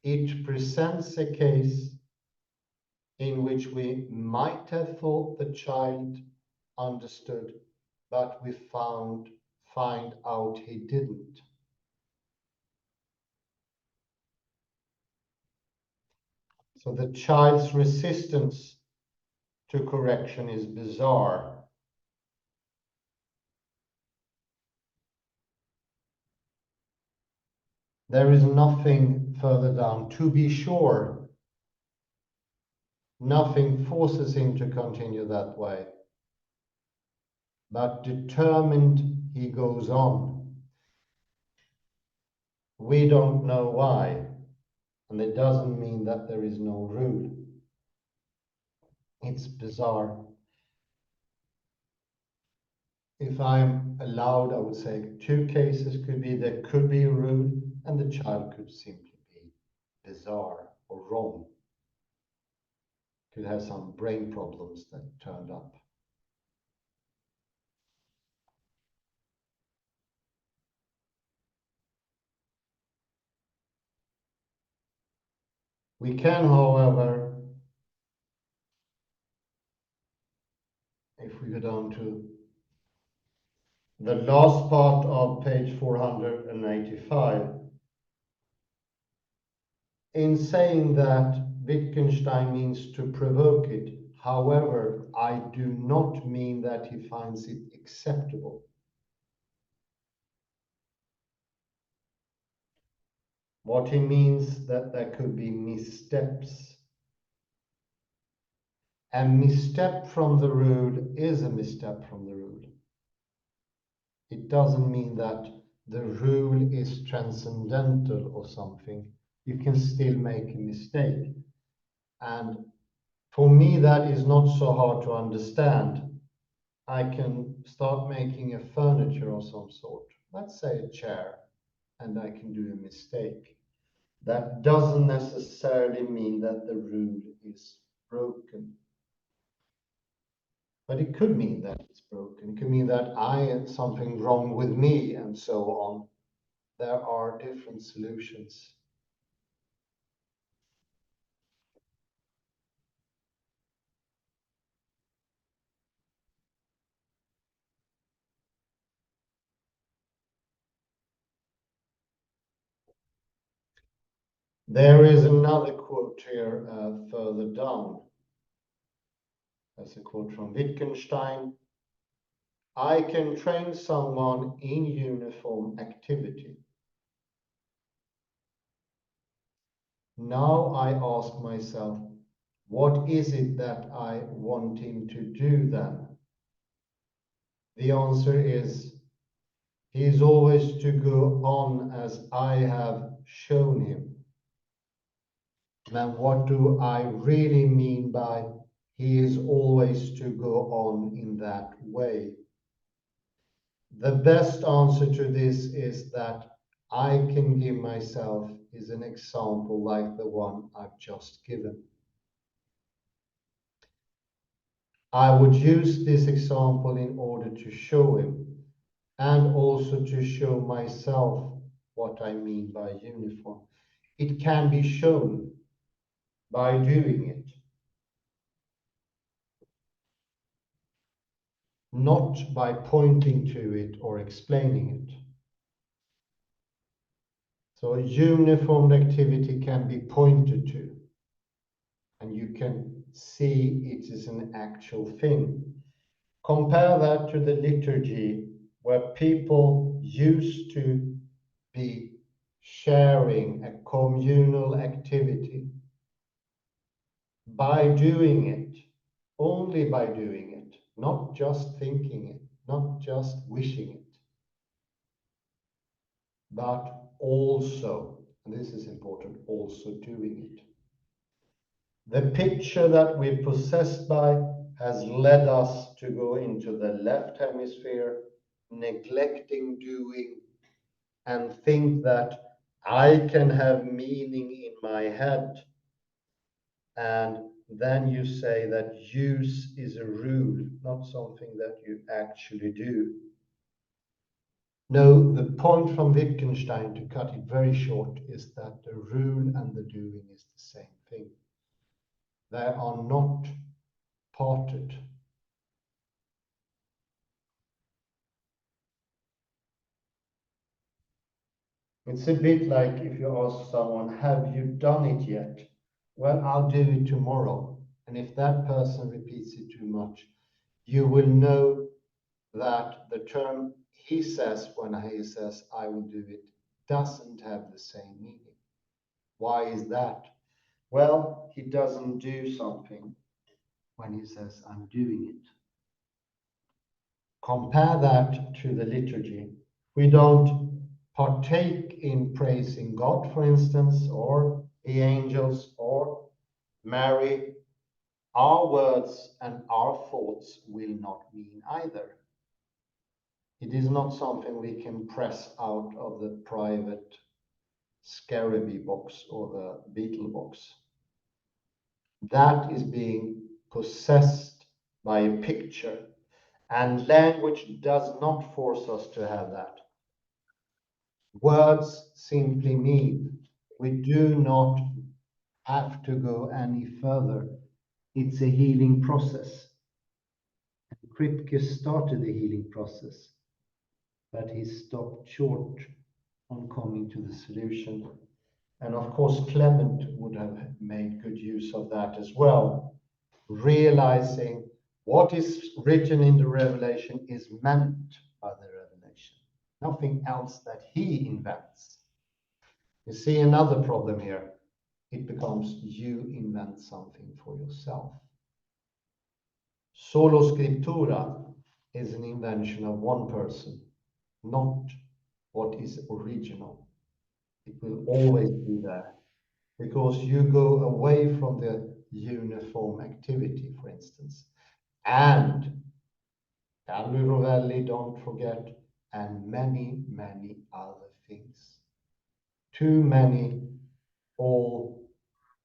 It presents a case in which we might have thought the child understood, but we find out he didn't. So the child's resistance to correction is bizarre. There is nothing further down. To be sure, nothing forces him to continue that way, but determined he goes on. We don't know why, and it doesn't mean that there is no rule. It's bizarre. If I'm allowed, I would say two cases could be there could be a rule and the child could simply be bizarre or wrong. Could have some brain problems that turned up. We can, however, if we go down to the last part of page 485, in saying that Wittgenstein means to provoke it, however, I do not mean that he finds it acceptable. What he means that there could be missteps. A misstep from the rule is a misstep from the rule. It doesn't mean that the rule is transcendental or something. You can still make a mistake. And for me, that is not so hard to understand. I can start making a furniture of some sort, let's say a chair, and I can do a mistake. That doesn't necessarily mean that the rule is broken. But it could mean that it's broken. It could mean that I had something wrong with me and so on. There are different solutions. There is another quote here further down. That's a quote from Wittgenstein. I can train someone in uniform activity. Now I ask myself, what is it that I want him to do then? The answer is, he is always to go on as I have shown him. Then what do I really mean by he is always to go on in that way? The best answer to this is that I can give myself is an example like the one I've just given. I would use this example in order to show him and also to show myself what I mean by uniform. It can be shown by doing it, not by pointing to it or explaining it. So a uniform activity can be pointed to, and you can see it is an actual thing. Compare that to the liturgy, where people used to be sharing a communal activity by doing it, only by doing it, not just thinking it, not just wishing it, but also, and this is important, also doing it. The picture that we're possessed by has led us to go into the left hemisphere, neglecting doing, and think that I can have meaning in my head. And then you say that use is a rule, not something that you actually do. No, the point from Wittgenstein, to cut it very short, is that the rule and the doing is the same thing. They are not parted. It's a bit like if you ask someone, have you done it yet? Well, I'll do it tomorrow. And if that person repeats it too much, you will know that the term he says when he says, I will do it, doesn't have the same meaning. Why is that? Well, he doesn't do something when he says, I'm doing it. Compare that to the liturgy. We don't partake in praising God, for instance, or the angels, or Mary. Our words and our thoughts will not mean either. It is not something we can press out of the private Scarabee box or the Beetle box. That is being possessed by a picture, and language does not force us to have that. Words simply mean. We do not have to go any further. It's a healing process. Kripke started the healing process, but he stopped short on coming to the solution. And of course, Clement would have made good use of that as well, realizing what is written in the revelation is meant by the revelation, nothing else that he invents. You see another problem here. It becomes you invent something for yourself. Solo scriptura is an invention of one person, not what is original. It will always be there because you go away from the uniform activity, for instance. And Galli Rovelli, don't forget, and many, many other things. Too many, all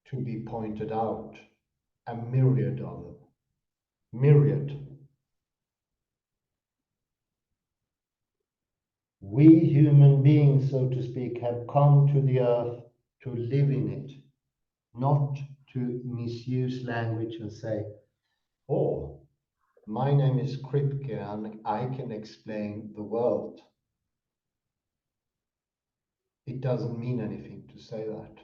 to be pointed out, a myriad of them. Myriad. We human beings, so to speak, have come to the earth to live in it, not to misuse language and say, oh, my name is Kripke and I can explain the world. It doesn't mean anything to say that.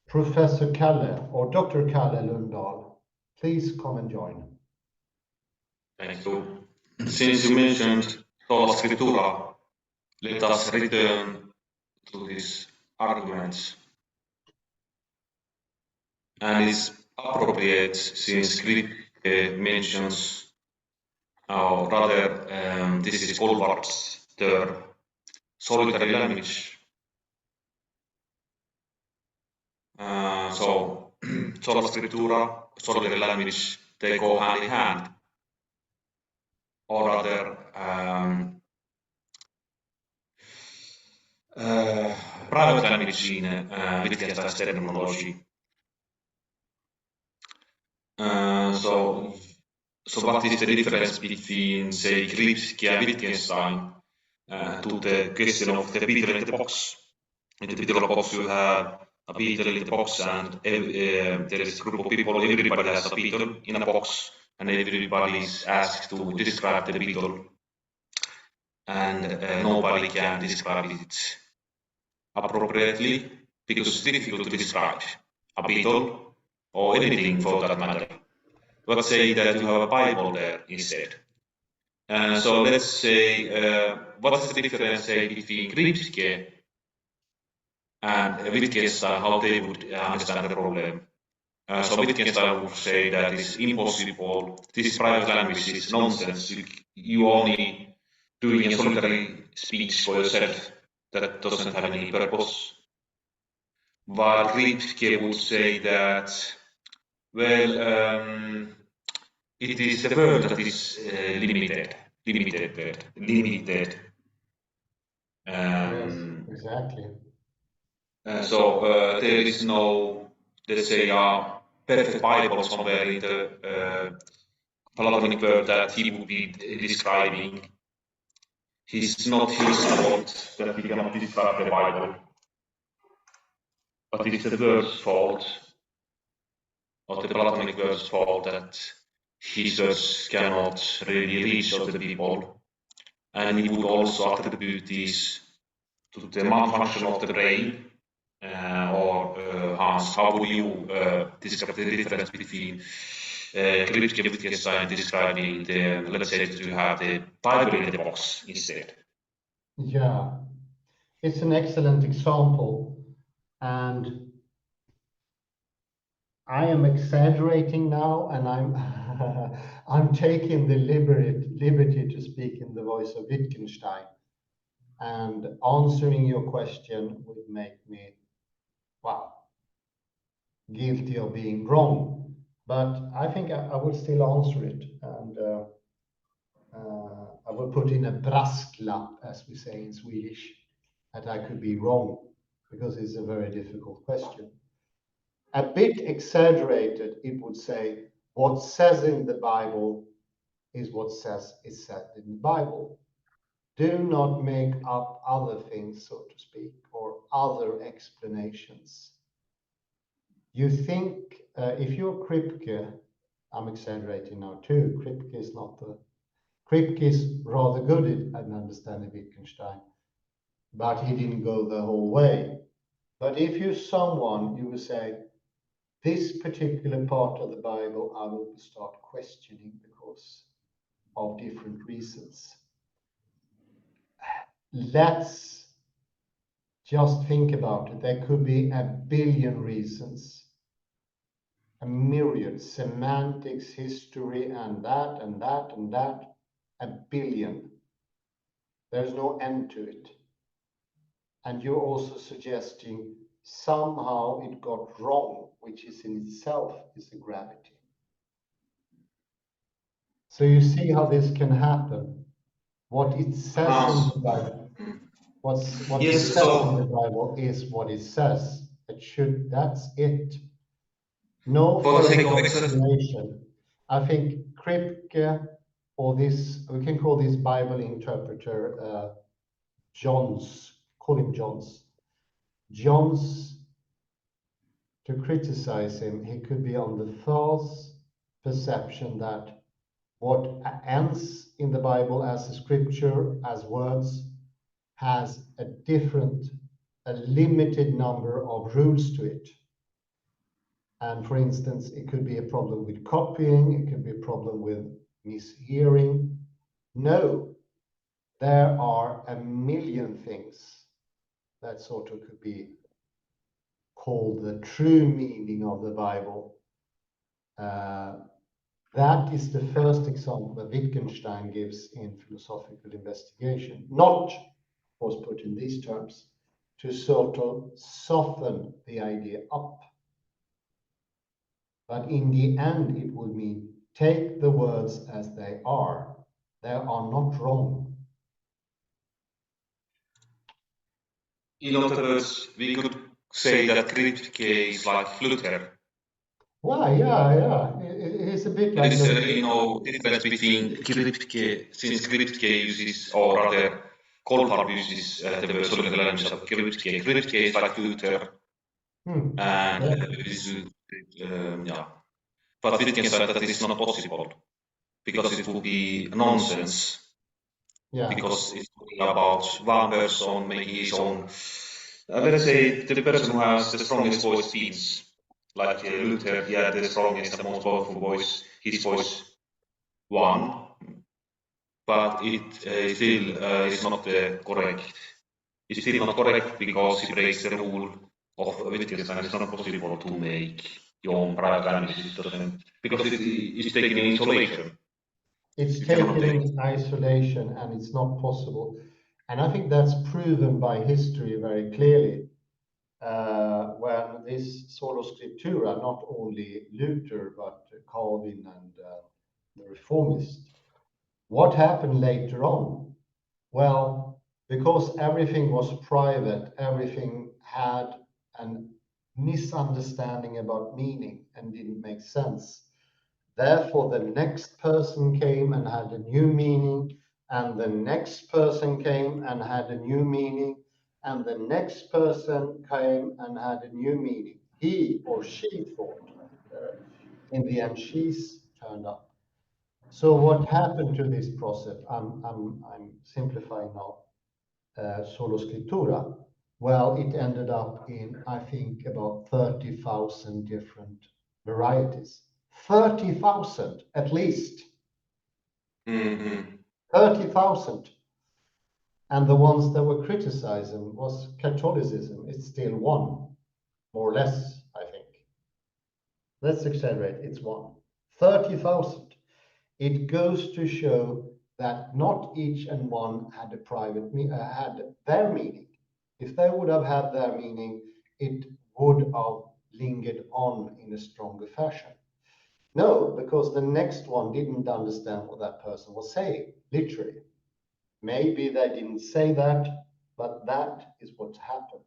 Professor Kalle or Dr. Kalle Lundahl, please come and join. Thank you. Since you mentioned sola scriptura, let us return to these arguments. And it's appropriate since Kripke mentions, or rather, this is Goldfarb's term, solitary language. So, sola scriptura, solitary language, they go hand in hand. Or rather, private language in Wittgenstein's terminology. So what is the difference between, say, Kripke and Wittgenstein to the question of the beetle in the box? In the beetle box, you have a beetle in the box, and there is a group of people, everybody has a beetle in a box, and everybody is asked to describe the beetle, and nobody can describe it appropriately because it's difficult to describe a beetle or anything for that matter. Let's say that you have a Bible there instead. So let's say, what is the difference, say, between Kripke and Wittgenstein, how they would understand the problem? So Wittgenstein would say that it's impossible, this private language is nonsense, you only doing a solitary speech for yourself that doesn't have any purpose. While Kripke would say that, well, it is a word that is limited. Yes, exactly. So there is no, let's say, a perfect Bible somewhere in the Platonic word that he would be describing. It's not his fault that he cannot describe the Bible, but it's the word's fault, or the Platonic word's fault, that his words cannot really reach out to the people. And he would also attribute this to the malfunction of the brain, or Hans, how would you describe the difference between Kripke and Wittgenstein describing the, let's say that you have the Bible in the box instead. Yeah, it's an excellent example, and I am exaggerating now, and I'm I'm taking the liberty to speak in the voice of Wittgenstein, and answering your question would make me, wow, guilty of being wrong. But I think I will still answer it, and I will put in a brasklapp, as we say in Swedish, that I could be wrong, because it's a very difficult question. A bit exaggerated, it would say, what says in the Bible is what is said in the Bible. Do not make up other things, so to speak, or other explanations. You think, if you're Kripke, I'm exaggerating now too, Kripke is rather good at understanding Wittgenstein, but he didn't go the whole way. But if you're someone, you will say, this particular part of the Bible, I will start questioning because of different reasons. Let's just think about it. There could be a billion reasons, a myriad, semantics, history, and that, and that, and that, a billion. There's no end to it. And you're also suggesting somehow it got wrong, which is in itself is a gravity. So you see how this can happen. What it says in the Bible, what it Yes, says in the so Bible is what it says. That's it. No for the sake further of exercise, explanation. I think Kripke, or this, we can call this Bible interpreter Johns, call him Johns. Johns, to criticize him, he could be on the false perception that what ends in the Bible as a scripture, as words, has a limited number of rules to it. And for instance, it could be a problem with copying, it could be a problem with mishearing. No, there are a million things that sort of could be called the true meaning of the Bible. That is the first example that Wittgenstein gives in philosophical investigation. Not, of course, put in these terms, to sort of soften the idea up. But in the end, it would mean take the words as they are. They are not wrong. in other words, we could say that Kripke is like Luther. Why? Yeah. It's a bit There like is Luther. difference between Kripke, since Kripke uses, or rather, Goldfarb uses the word solid language of Kripke. Kripke is like Luther, and yeah. But Wittgenstein that is not possible because it would be nonsense. Yeah. Because it's about one person making his own. Let's say the person who has the strongest voice wins. Like Luther, he had the strongest and most powerful voice. His voice won, but it still is not correct. It's still not correct because he breaks the rule of Wittgenstein. It's not possible to make your own private language. It doesn't, because it's taken in isolation. It's You cannot taken take. in isolation and it's not possible. And I think that's proven by history very clearly. When this sola scriptura, not only Luther, but Calvin and the Reformists, what happened later on? Well, because everything was private, everything had a misunderstanding about meaning and didn't make sense. Therefore, the next person came and had a new meaning, and the next person came and had a new meaning, and the next person came and had a new meaning. He or she thought. In the end, she's turned up. So what happened to this process? I'm simplifying now. Sola Scriptura. Well, it ended up in, I think, about 30,000 different varieties. 30,000 at least. Mm-hmm. 30,000. And the ones that were criticizing was Catholicism. It's still one, more or less, I think. Let's accelerate, it's one. 30,000. It goes to show that not each and one had a private had their meaning. If they would have had their meaning, it would have lingered on in a stronger fashion. No, because the next one didn't understand what that person was saying, literally. Maybe they didn't say that, but that is what happened.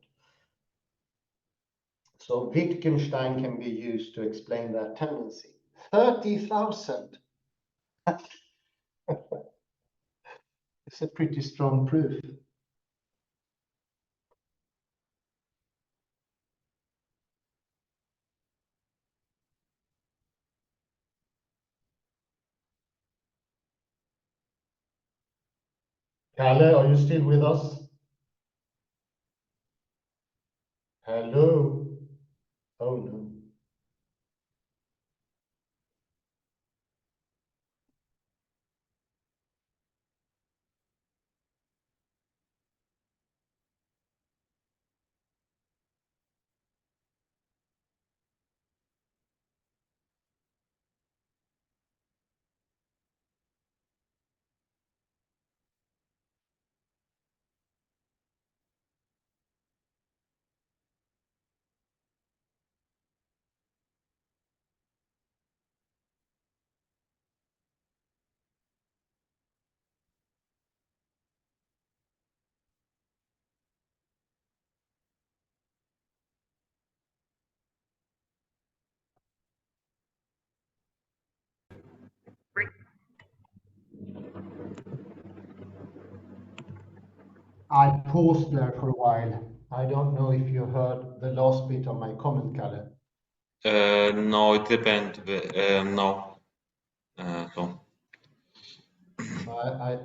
So Wittgenstein can be used to explain that tendency. 30,000. It's a pretty strong proof. Kalle, are you still with us? Hello? Oh no. I paused there for a while. I don't know if you heard the last bit of my comment, Kalle. No, it depends. No. So. I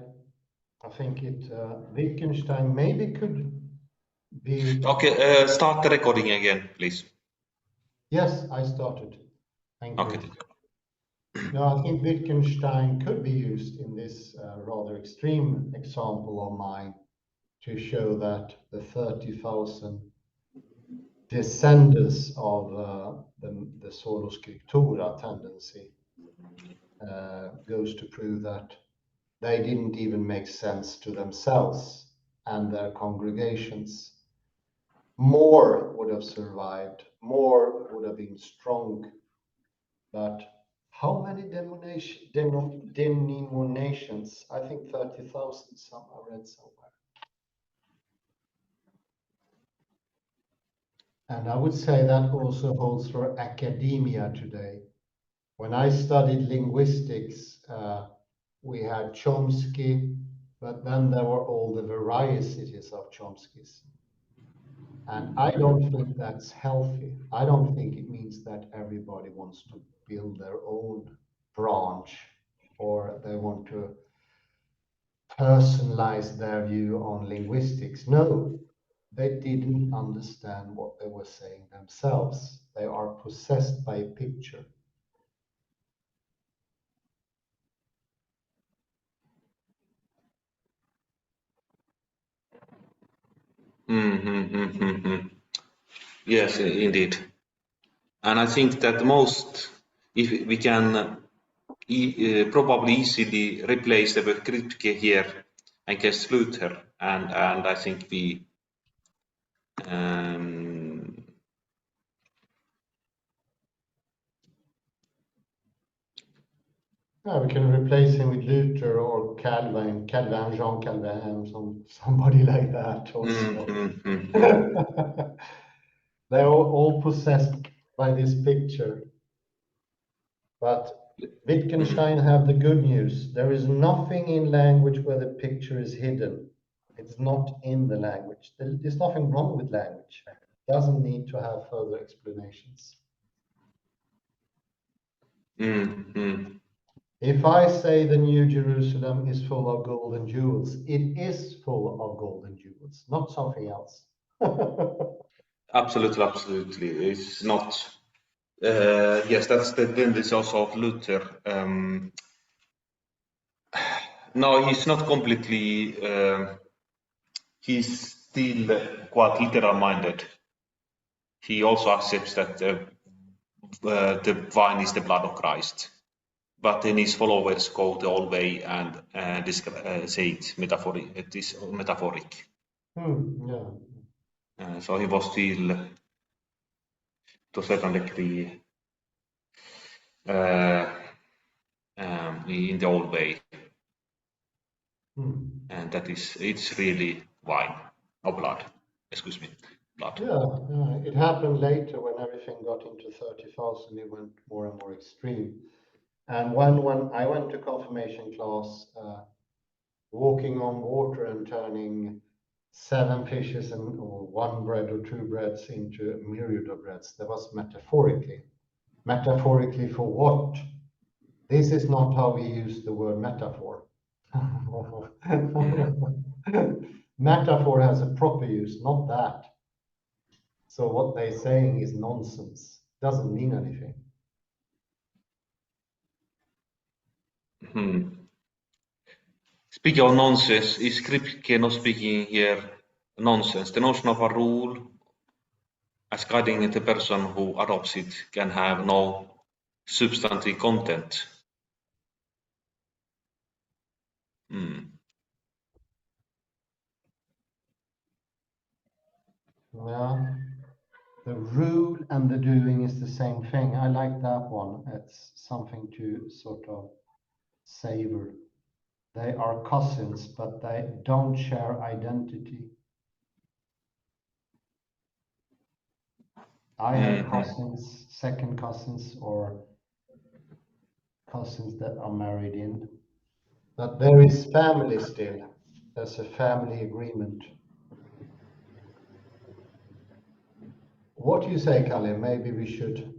think it Wittgenstein maybe could be. Okay, start the recording again, please. Yes, I started. Thank you. Okay. No, I think Wittgenstein could be used in this rather extreme example of mine to show that the 30,000 descendants of the solo scriptura tendency goes to prove that they didn't even make sense to themselves and their congregations. More would have survived, more would have been strong, but how many denominations? I think 30,000, some I read somewhere. And I would say that also holds for academia today. When I studied linguistics, we had Chomsky, but then there were all the varieties of Chomsky's. And I don't think that's healthy. I don't think it means that everybody wants to build their own branch or they want to personalize their view on linguistics. No, they didn't understand what they were saying themselves. They are possessed by a picture. Yes, indeed. And I think that most, if we can probably easily replace the word Kripke here and guess Luther, and I think we Yeah, we can replace him with Luther or Calvin, Jean Calvin, somebody like that also. They're all possessed by this picture. But Wittgenstein have the good news. There is nothing in language where the picture is hidden. It's not in the language. There's nothing wrong with language. It doesn't need to have further explanations. If I say the New Jerusalem is full of gold and jewels, it is full of gold and jewels, not something else. absolutely, absolutely. It's not. Yes, that's the tendency also of Luther. No, he's not completely. He's still quite literal-minded. He also accepts that the wine is the blood of Christ, but then his followers go the whole way and say it is metaphoric. Yeah. So he was still, to a certain degree, in the old way, and that is, it's really wine or blood. Excuse me, blood. Yeah, it happened later when everything got into 30,000, it went more and more extreme. And when I went to confirmation class, walking on water and turning 7 fishes or 1 bread or 2 breads into a myriad of breads, that was metaphorically. Metaphorically for what? This is not how we use the word metaphor. Metaphor has a proper use, not that. So what they're saying is nonsense. Doesn't mean anything. Speaking of nonsense, is Kripke not speaking here nonsense? The notion of a rule as guiding the person who adopts it can have no substantive content. Yeah. The rule and the doing is the same thing. I like that one. It's something to sort of savor. They are cousins, but they don't share identity. I have cousins, second cousins, or cousins that are married in. But there is family still. There's a family agreement. What do you say, Kalle? Maybe we should.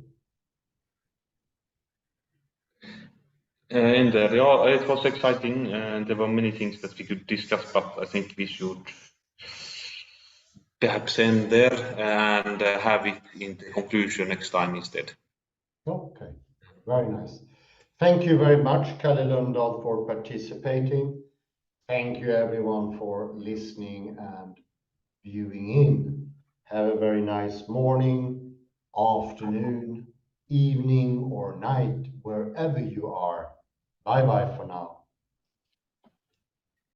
And yeah, it was exciting, and there were many things that we could discuss, but I think we should perhaps end there and have it in the conclusion next time instead. Okay, very nice. Thank you very much, Kalle Lundahl, for participating. Thank you, everyone, for listening and viewing in. Have a very nice morning, afternoon, evening, or night, wherever you are. Bye bye for now.